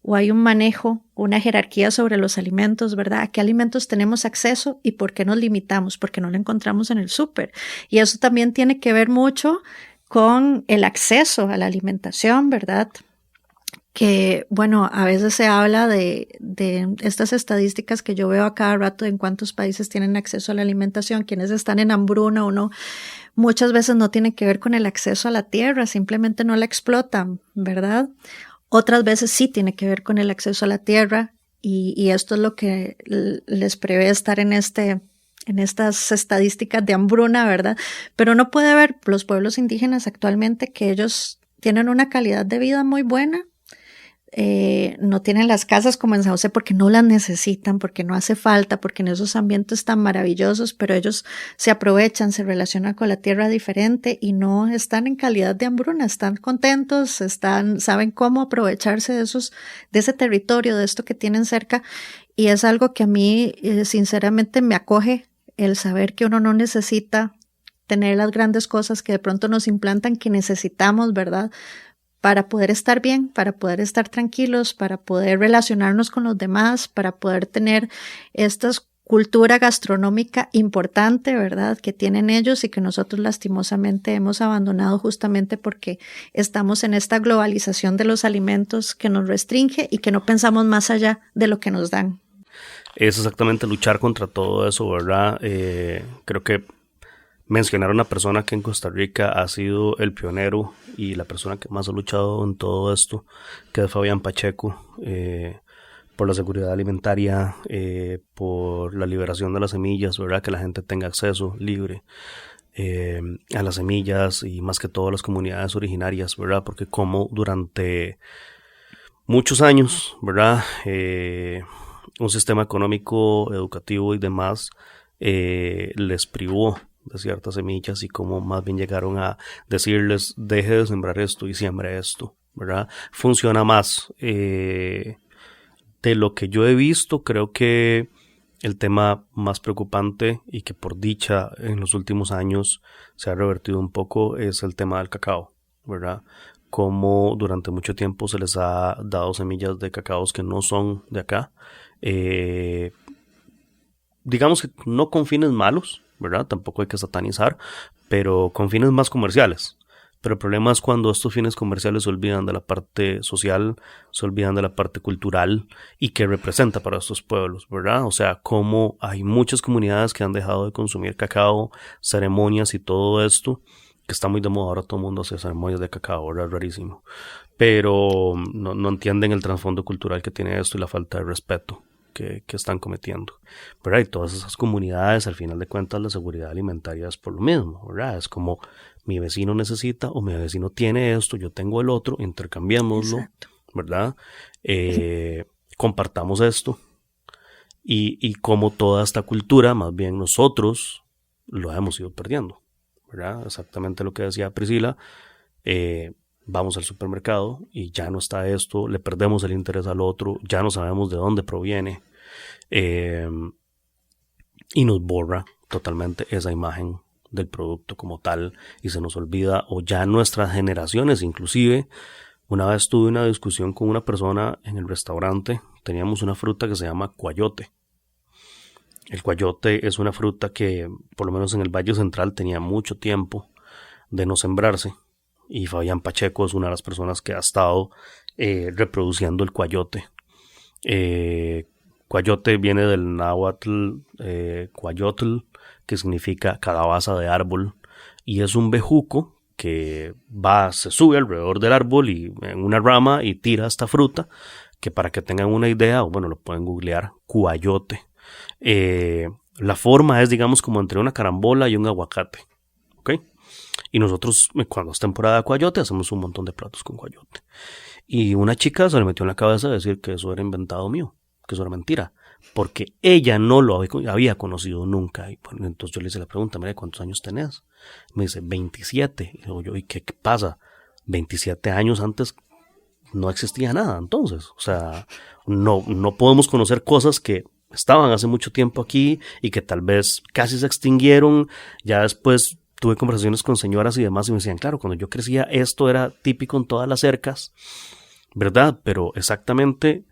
o hay un manejo, una jerarquía sobre los alimentos, ¿verdad? ¿A qué alimentos tenemos acceso y por qué nos limitamos? Porque no lo encontramos en el súper. Y eso también tiene que ver mucho con el acceso a la alimentación, ¿verdad? Que, bueno, a veces se habla de estas estadísticas que yo veo a cada rato en cuántos países tienen acceso a la alimentación, quienes están en hambruna o no. Muchas veces no tiene que ver con el acceso a la tierra, simplemente no la explotan, ¿verdad? Otras veces sí tiene que ver con el acceso a la tierra y esto es lo que les prevé estar en estas estadísticas de hambruna, ¿verdad? Pero no puede ver los pueblos indígenas actualmente que ellos tienen una calidad de vida muy buena. No tienen las casas como en San José porque no las necesitan, porque no hace falta, porque en esos ambientes tan maravillosos, pero ellos se aprovechan, se relacionan con la tierra diferente y no están en calidad de hambruna, están contentos, saben cómo aprovecharse de ese territorio, de esto que tienen cerca, y es algo que a mí sinceramente me acoge el saber que uno no necesita tener las grandes cosas que de pronto nos implantan que necesitamos, ¿verdad? Para poder estar bien, para poder estar tranquilos, para poder relacionarnos con los demás, para poder tener esta cultura gastronómica importante, ¿verdad? Que tienen ellos y que nosotros lastimosamente hemos abandonado justamente porque estamos en esta globalización de los alimentos que nos restringe y que no pensamos más allá de lo que nos dan. Es exactamente luchar contra todo eso, ¿verdad? Creo que mencionar a una persona que en Costa Rica ha sido el pionero y la persona que más ha luchado en todo esto, que es Fabián Pacheco, por la seguridad alimentaria, por la liberación de las semillas, ¿verdad? Que la gente tenga acceso libre a las semillas y más que todo a las comunidades originarias, ¿verdad? Porque como durante muchos años, ¿verdad? Un sistema económico, educativo y demás les privó de ciertas semillas y como más bien llegaron a decirles deje de sembrar esto y siembre esto, ¿verdad? Funciona más de lo que yo he visto. Creo que el tema más preocupante y que por dicha en los últimos años se ha revertido un poco es el tema del cacao, ¿verdad? Como durante mucho tiempo se les ha dado semillas de cacaos que no son de acá, digamos que no con fines malos, ¿verdad? Tampoco hay que satanizar, pero con fines más comerciales. Pero el problema es cuando estos fines comerciales se olvidan de la parte social, se olvidan de la parte cultural y que representa para estos pueblos, ¿verdad? O sea, como hay muchas comunidades que han dejado de consumir cacao, ceremonias y todo esto, que está muy de moda ahora, todo el mundo hace ceremonias de cacao, ¿verdad? Es rarísimo. Pero no entienden el trasfondo cultural que tiene esto y la falta de respeto que están cometiendo, ¿verdad? Y todas esas comunidades, al final de cuentas, la seguridad alimentaria es por lo mismo, ¿verdad? Es como mi vecino necesita o mi vecino tiene esto, yo tengo el otro, intercambiémoslo, exacto, ¿verdad? Compartamos esto y como toda esta cultura, más bien nosotros lo hemos ido perdiendo, ¿verdad? Exactamente lo que decía Priscila, vamos al supermercado y ya no está esto, le perdemos el interés al otro, ya no sabemos de dónde proviene y nos borra totalmente esa imagen del producto como tal y se nos olvida, o ya nuestras generaciones inclusive. Una vez tuve una discusión con una persona en el restaurante, teníamos una fruta que se llama cuayote. El cuayote es una fruta que por lo menos en el Valle Central tenía mucho tiempo de no sembrarse. Y Fabián Pacheco es una de las personas que ha estado reproduciendo el cuayote. Cuayote viene del náhuatl cuayotl, que significa calabaza de árbol. Y es un bejuco que se sube alrededor del árbol y en una rama y tira esta fruta, que para que tengan una idea, o bueno, lo pueden googlear, cuayote. La forma es, digamos, como entre una carambola y un aguacate. ¿Ok? Y nosotros, cuando es temporada de cuayote, hacemos un montón de platos con cuayote. Y una chica se le metió en la cabeza decir que eso era inventado mío, que eso era mentira, porque ella no lo había conocido nunca. Y bueno, entonces yo le hice la pregunta, mira, ¿cuántos años tenés? Me dice, 27. Y digo yo, ¿y qué pasa? 27 años antes no existía nada, entonces. O sea, no podemos conocer cosas que estaban hace mucho tiempo aquí y que tal vez casi se extinguieron. Ya después tuve conversaciones con señoras y demás y me decían, claro, cuando yo crecía esto era típico en todas las cercas, ¿verdad? Pero exactamente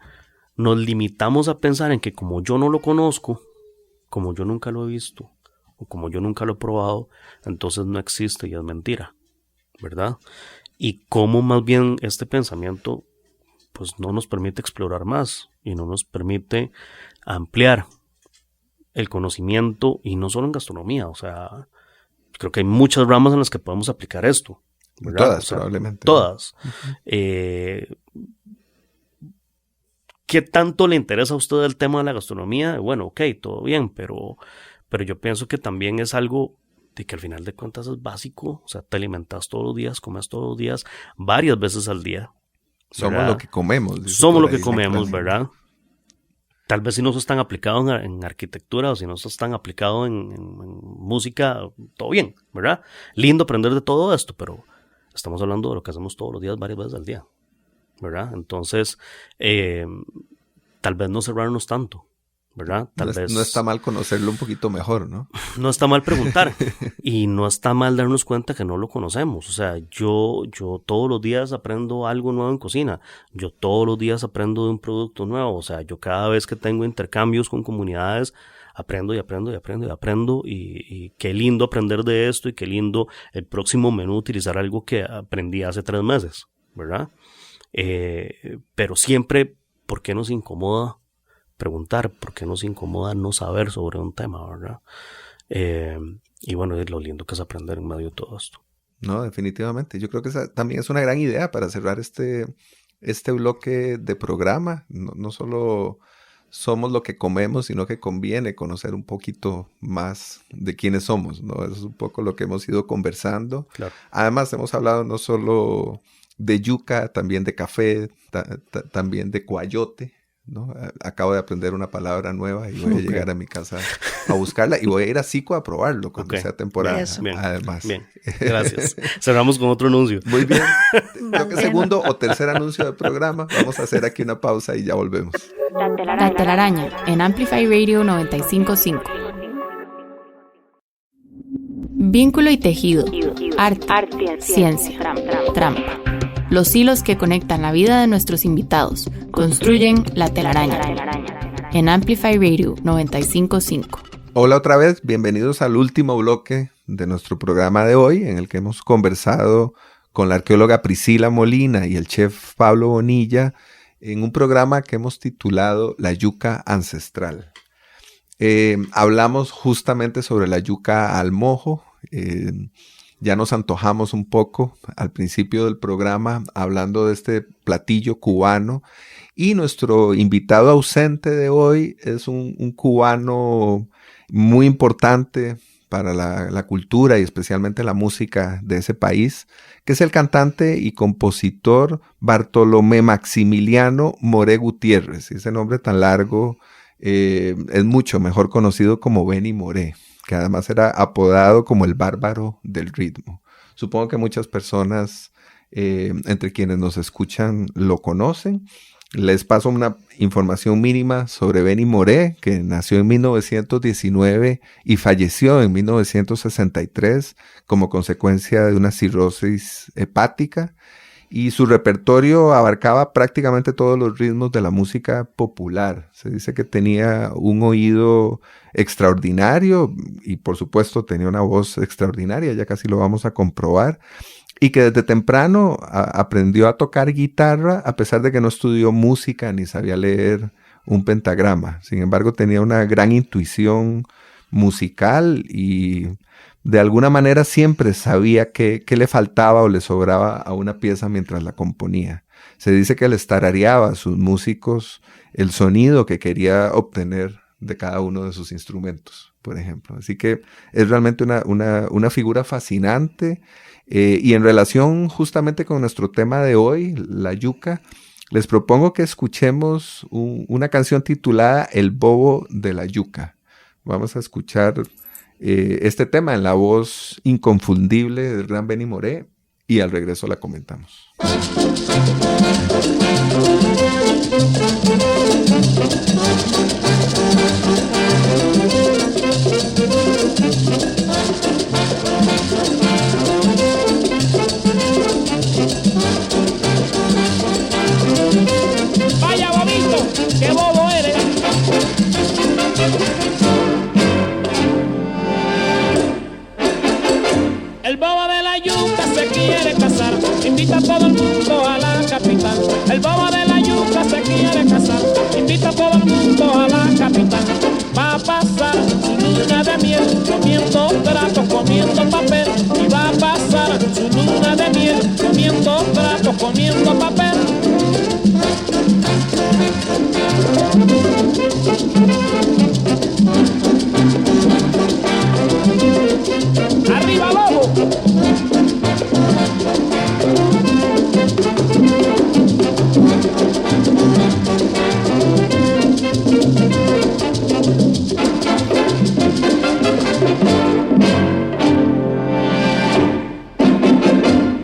nos limitamos a pensar en que como yo no lo conozco, como yo nunca lo he visto, o como yo nunca lo he probado, entonces no existe y es mentira, ¿verdad? Y cómo más bien este pensamiento pues no nos permite explorar más y no nos permite ampliar el conocimiento, y no solo en gastronomía, o sea, creo que hay muchas ramas en las que podemos aplicar esto, ¿verdad? Todas, o sea, probablemente. Todas. Uh-huh. ¿Qué tanto le interesa a usted el tema de la gastronomía? Bueno, ok, todo bien, pero yo pienso que también es algo de que al final de cuentas es básico. O sea, te alimentas todos los días, comes todos los días, varias veces al día. Somos ¿verdad? lo que comemos. Somos lo que comemos, ¿verdad? Tal vez si no están aplicados en arquitectura, o si no están aplicados en música, todo bien, ¿verdad? Lindo aprender de todo esto, pero estamos hablando de lo que hacemos todos los días, varias veces al día, ¿verdad? Entonces, tal vez no cerrarnos tanto, ¿verdad? Tal vez no está mal conocerlo un poquito mejor, ¿no? No está mal preguntar y no está mal darnos cuenta que no lo conocemos. O sea, yo todos los días aprendo algo nuevo en cocina. Yo todos los días aprendo de un producto nuevo. O sea, yo cada vez que tengo intercambios con comunidades, aprendo y aprendo y aprendo y aprendo. Y qué lindo aprender de esto, y qué lindo el próximo menú utilizar algo que aprendí hace 3 meses, ¿verdad? Pero siempre, ¿por qué nos incomoda preguntar? ¿Por qué nos incomoda no saber sobre un tema, verdad? Y bueno, es lo lindo que es aprender en medio de todo esto. No, definitivamente. Yo creo que esa también es una gran idea para cerrar este bloque de programa. No solo somos lo que comemos, sino que conviene conocer un poquito más de quiénes somos, ¿no? Eso es un poco lo que hemos ido conversando. Claro. Además, hemos hablado no solo de yuca, también de café, también de coayote, ¿no? Acabo de aprender una palabra nueva y voy a llegar a mi casa a buscarla, y voy a ir a Sico a probarlo cuando sea temporada. Bien, además. Bien, gracias. Cerramos con otro anuncio. Muy bien. Creo que segundo o tercer anuncio del programa. Vamos a hacer aquí una pausa y ya volvemos. La telaraña en Amplify Radio 95.5. Vínculo y tejido, arte, ciencia, trampa. Los hilos que conectan la vida de nuestros invitados construyen la telaraña. En Amplify Radio 95.5. Hola otra vez, bienvenidos al último bloque de nuestro programa de hoy, en el que hemos conversado con la arqueóloga Priscila Molina y el chef Pablo Bonilla en un programa que hemos titulado La Yuca Ancestral. Hablamos justamente sobre la yuca al mojo. Ya nos antojamos un poco al principio del programa hablando de este platillo cubano, y nuestro invitado ausente de hoy es un cubano muy importante para la cultura y especialmente la música de ese país, que es el cantante y compositor Bartolomé Maximiliano Moré Gutiérrez. Y ese nombre tan largo es mucho mejor conocido como Benny Moré, que además era apodado como el bárbaro del ritmo. Supongo que muchas personas entre quienes nos escuchan lo conocen. Les paso una información mínima sobre Benny Moré, que nació en 1919 y falleció en 1963 como consecuencia de una cirrosis hepática. Y su repertorio abarcaba prácticamente todos los ritmos de la música popular. Se dice que tenía un oído extraordinario y por supuesto tenía una voz extraordinaria, ya casi lo vamos a comprobar. Y que desde temprano aprendió a tocar guitarra, a pesar de que no estudió música ni sabía leer un pentagrama. Sin embargo, tenía una gran intuición musical y de alguna manera siempre sabía qué le faltaba o le sobraba a una pieza mientras la componía. Se dice que les tarareaba a sus músicos el sonido que quería obtener de cada uno de sus instrumentos, por ejemplo. Así que es realmente una figura fascinante. Y en relación justamente con nuestro tema de hoy, la yuca, les propongo que escuchemos una canción titulada El Bobo de la Yuca. Vamos a escuchar este tema en la voz inconfundible del gran Benny Moré y al regreso la comentamos. El bobo de la yuca se quiere casar, invita a todo el mundo a la capital. Va a pasar su luna de miel, comiendo trapo, comiendo papel. Y va a pasar su luna de miel, comiendo trapo, comiendo papel. ¡Arriba, lobo!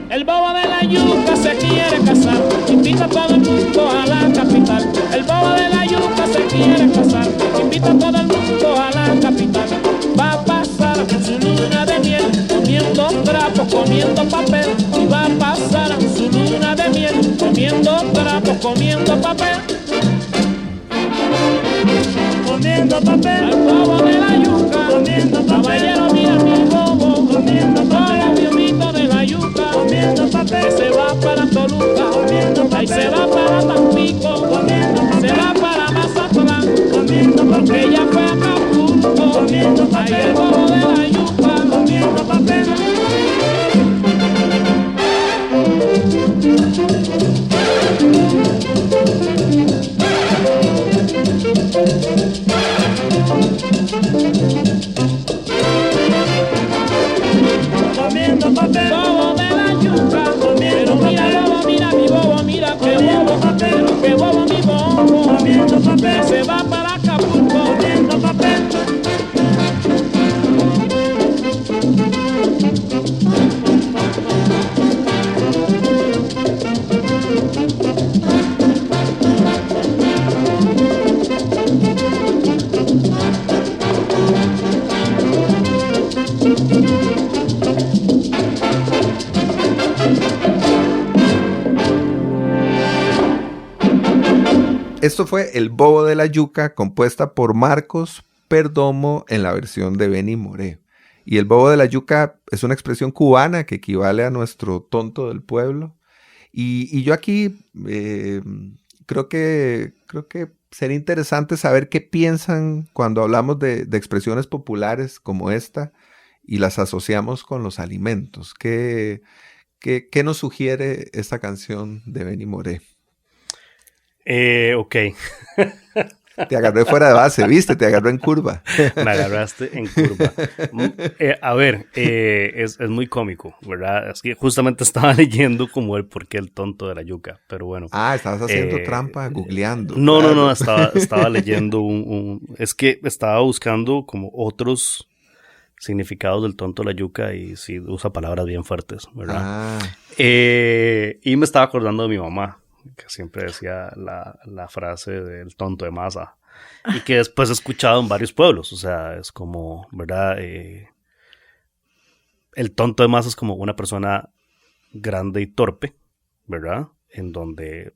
El bobo de la yuca se quiere casar, invita a todo el mundo a la capital. El bobo de la yuca se quiere casar, invita a todo el mundo a la capital. Va a pasar su luna de miel, comiendo trapo, comiendo papel. Y va a pasar su luna de miel, comiendo trapo, comiendo papel. Comiendo papel. El bobo de la yuca, comiendo papel. Caballero, mira mi bobo, comiendo papel. Mi amito de la yuca, comiendo papel. Se va para Toluca, comiendo papel. Ahí se va para Tampico, comiendo papel. Se va para Mazatlán, comiendo papel. Ella fue a Acapulco, comiendo papel. Ahí el bobo de la yuca, comiendo papel. Comiendo papel. Bobo de la yuca, comiendo papel. Bobo, mira mi bobo, mira que bobo, pero que bobo mi bobo, comiendo papel. Se va para Acapulco, comiendo papel. Esto fue El Bobo de la Yuca, compuesta por Marcos Perdomo en la versión de Benny Moré. Y el bobo de la yuca es una expresión cubana que equivale a nuestro tonto del pueblo. Y yo aquí creo que sería interesante saber qué piensan cuando hablamos de expresiones populares como esta y las asociamos con los alimentos. ¿Qué nos sugiere esta canción de Benny Moré? Ok. Te agarré fuera de base, ¿viste? Te agarró en curva. Me agarraste en curva. A ver, es muy cómico, ¿verdad? Es que justamente estaba leyendo como el porqué el tonto de la yuca, pero bueno. Ah, estabas haciendo trampa, googleando. No, claro. no, estaba leyendo es que estaba buscando como otros significados del tonto de la yuca y sí usa palabras bien fuertes, ¿verdad? Ah. Y me estaba acordando de mi mamá, que siempre decía la frase del tonto de masa, y que después he escuchado en varios pueblos. O sea, es como, ¿verdad? El tonto de masa es como una persona grande y torpe, ¿verdad? En donde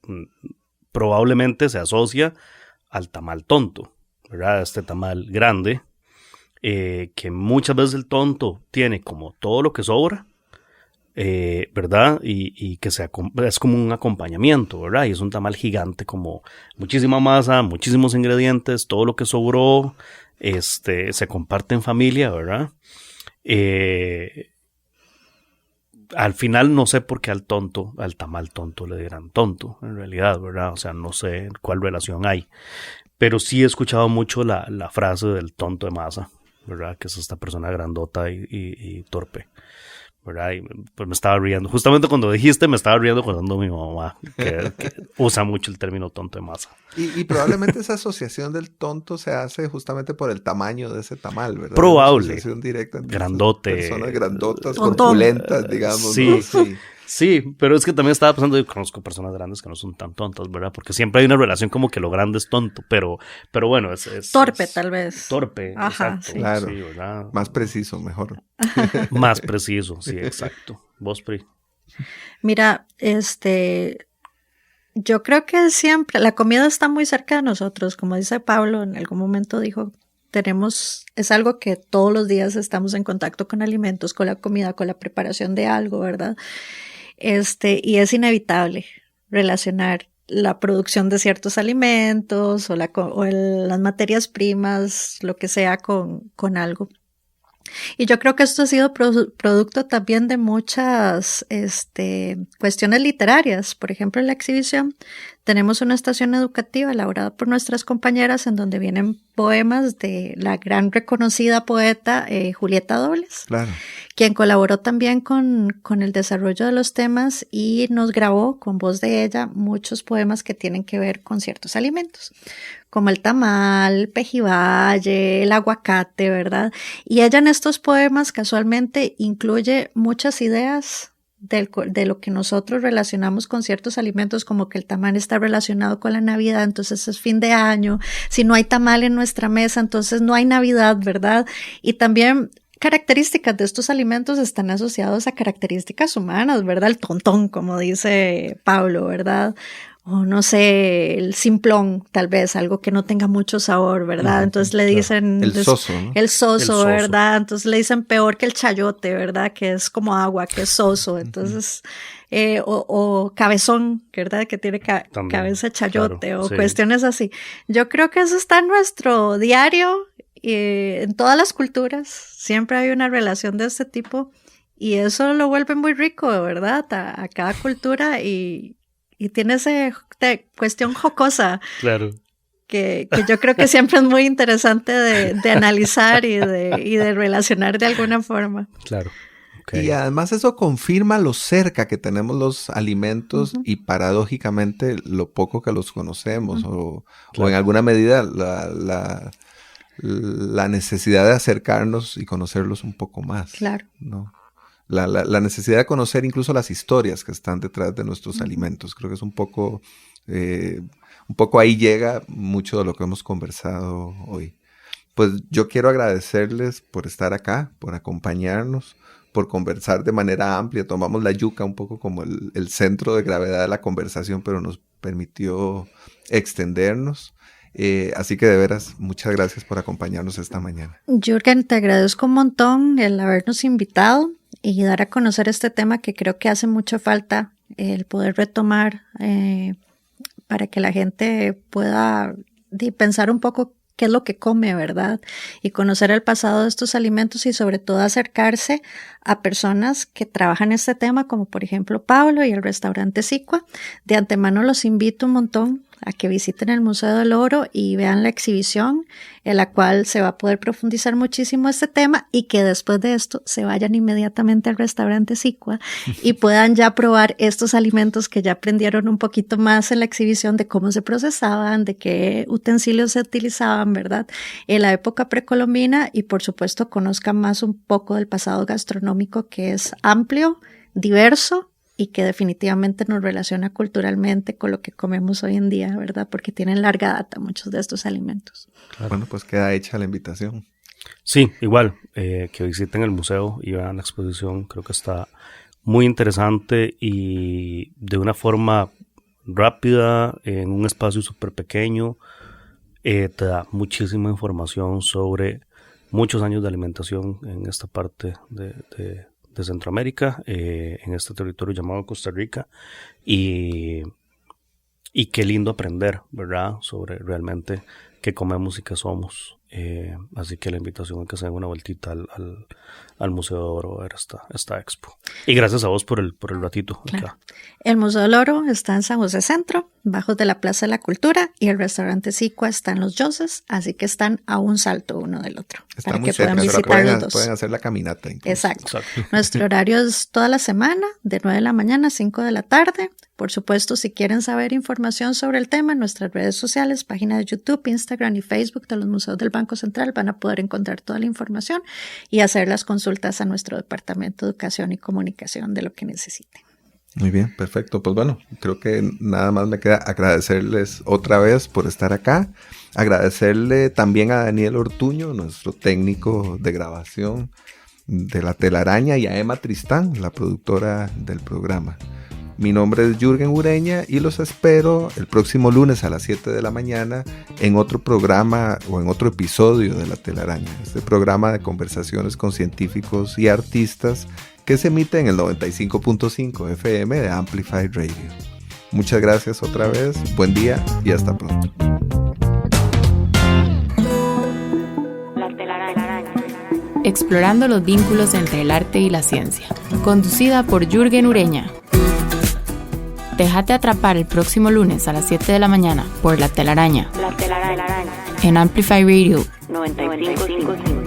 probablemente se asocia al tamal tonto, ¿verdad? Este tamal grande, que muchas veces el tonto tiene como todo lo que sobra, ¿verdad? Y que es como un acompañamiento, ¿verdad? Y es un tamal gigante, como muchísima masa, muchísimos ingredientes, todo lo que sobró, se comparte en familia, ¿verdad? Al final no sé por qué al tamal tonto le dirán tonto, en realidad, ¿verdad? O sea, no sé cuál relación hay, pero sí he escuchado mucho la frase del tonto de masa, ¿verdad? Que es esta persona grandota y torpe, ¿verdad? Y pues me estaba riendo. Justamente cuando dijiste, me estaba riendo acordando mi mamá, que usa mucho el término tonto de masa. Y probablemente esa asociación del tonto se hace justamente por el tamaño de ese tamal, ¿verdad? Probable. Una asociación directa entre Grandote. personas grandotas, Tontón. corpulentas, digamos. Sí. ¿no? Sí. Sí, pero es que también estaba pensando, yo conozco personas grandes que no son tan tontas, ¿verdad? Porque siempre hay una relación como que lo grande es tonto, pero bueno, es Torpe, tal vez. Torpe, Ajá, exacto. sí. Claro. Sí, ¿verdad? Más preciso, mejor. Más preciso, sí, exacto. ¿Vos, Pri? Mira, yo creo que siempre, la comida está muy cerca de nosotros, como dice Pablo, en algún momento dijo, es algo que todos los días estamos en contacto con alimentos, con la comida, con la preparación de algo, ¿verdad? Y es inevitable relacionar la producción de ciertos alimentos o las materias primas, lo que sea con algo. Y yo creo que esto ha sido producto también de muchas cuestiones literarias. Por ejemplo, en la exhibición tenemos una estación educativa elaborada por nuestras compañeras en donde vienen poemas de la gran reconocida poeta Julieta Dobles, Claro. quien colaboró también con el desarrollo de los temas y nos grabó con voz de ella muchos poemas que tienen que ver con ciertos alimentos, como el tamal, el pejibaye, el aguacate, ¿verdad? Y ella en estos poemas casualmente incluye muchas ideas de lo que nosotros relacionamos con ciertos alimentos, como que el tamal está relacionado con la Navidad, entonces es fin de año. Si no hay tamal en nuestra mesa, entonces no hay Navidad, ¿verdad? Y también características de estos alimentos están asociados a características humanas, ¿verdad? El tontón, como dice Pablo, ¿verdad? O no sé, el simplón, tal vez, algo que no tenga mucho sabor, ¿verdad? Entonces le dicen... El soso, ¿no? El soso, ¿verdad? Entonces le dicen peor que el chayote, ¿verdad? Que es como agua, que es soso. Entonces, o cabezón, ¿verdad? Que tiene cabeza de chayote, claro, o sí. Cuestiones así. Yo creo que eso está en nuestro diario, en todas las culturas. Siempre hay una relación de este tipo y eso lo vuelve muy rico, ¿verdad? A cada cultura y tiene esa cuestión jocosa. Claro. Que yo creo que siempre es muy interesante de analizar y de relacionar de alguna forma. Claro. Okay. Y además eso confirma lo cerca que tenemos los alimentos y paradójicamente lo poco que los conocemos o en alguna medida la necesidad de acercarnos y conocerlos un poco más. Claro. ¿No? La necesidad de conocer incluso las historias que están detrás de nuestros alimentos. Creo que es un poco ahí llega mucho de lo que hemos conversado hoy. Pues yo quiero agradecerles por estar acá, por acompañarnos, por conversar de manera amplia. Tomamos la yuca un poco como el centro de gravedad de la conversación, pero nos permitió extendernos. Así que de veras, muchas gracias por acompañarnos esta mañana. Jürgen, te agradezco un montón el habernos invitado y dar a conocer este tema que creo que hace mucha falta el poder retomar para que la gente pueda pensar un poco qué es lo que come, ¿verdad? Y conocer el pasado de estos alimentos y sobre todo acercarse a personas que trabajan este tema, como por ejemplo Pablo y el restaurante Sicua. De antemano los invito un montón a que visiten el Museo del Oro y vean la exhibición en la cual se va a poder profundizar muchísimo este tema y que después de esto se vayan inmediatamente al restaurante Sicua y puedan ya probar estos alimentos que ya aprendieron un poquito más en la exhibición de cómo se procesaban, de qué utensilios se utilizaban, ¿verdad? En la época precolombina y por supuesto conozcan más un poco del pasado gastronómico que es amplio, diverso y que definitivamente nos relaciona culturalmente con lo que comemos hoy en día, ¿verdad? Porque tienen larga data muchos de estos alimentos. Claro. Bueno, pues queda hecha la invitación. Sí, igual, que visiten el museo y vean la exposición. Creo que está muy interesante y de una forma rápida, en un espacio súper pequeño, te da muchísima información sobre muchos años de alimentación en esta parte de Centroamérica, en este territorio llamado Costa Rica, y qué lindo aprender, ¿verdad?, sobre realmente qué comemos y qué somos. Así que la invitación es que se den una vueltita al Museo del Oro a ver esta expo. Y gracias a vos por el ratito. Claro. El Museo del Oro está en San José Centro, bajo de la Plaza de la Cultura, y el restaurante Sicua está en Los Yoses, así que están a un salto uno del otro. Está para muy que cerca, puedan visitar los dos. Pueden hacer la caminata incluso. Exacto. Nuestro horario es toda la semana, de 9 de la mañana a 5 de la tarde. Por supuesto, si quieren saber información sobre el tema, en nuestras redes sociales, página de YouTube, Instagram y Facebook de los museos del Banco Central van a poder encontrar toda la información y hacer las consultas a nuestro Departamento de Educación y Comunicación de lo que necesiten. Muy bien, perfecto. Pues bueno, creo que nada más me queda agradecerles otra vez por estar acá. Agradecerle también a Daniel Ortuño, nuestro técnico de grabación de La Telaraña, y a Emma Tristán, la productora del programa. Mi nombre es Jürgen Ureña y los espero el próximo lunes a las 7 de la mañana en otro programa o en otro episodio de La Telaraña, este programa de conversaciones con científicos y artistas que se emite en el 95.5 FM de Amplify Radio. Muchas gracias otra vez, buen día y hasta pronto. Explorando los vínculos entre el arte y la ciencia. Conducida por Jürgen Ureña. Déjate atrapar el próximo lunes a las 7 de la mañana por La Telaraña. En Amplify Radio 95.5.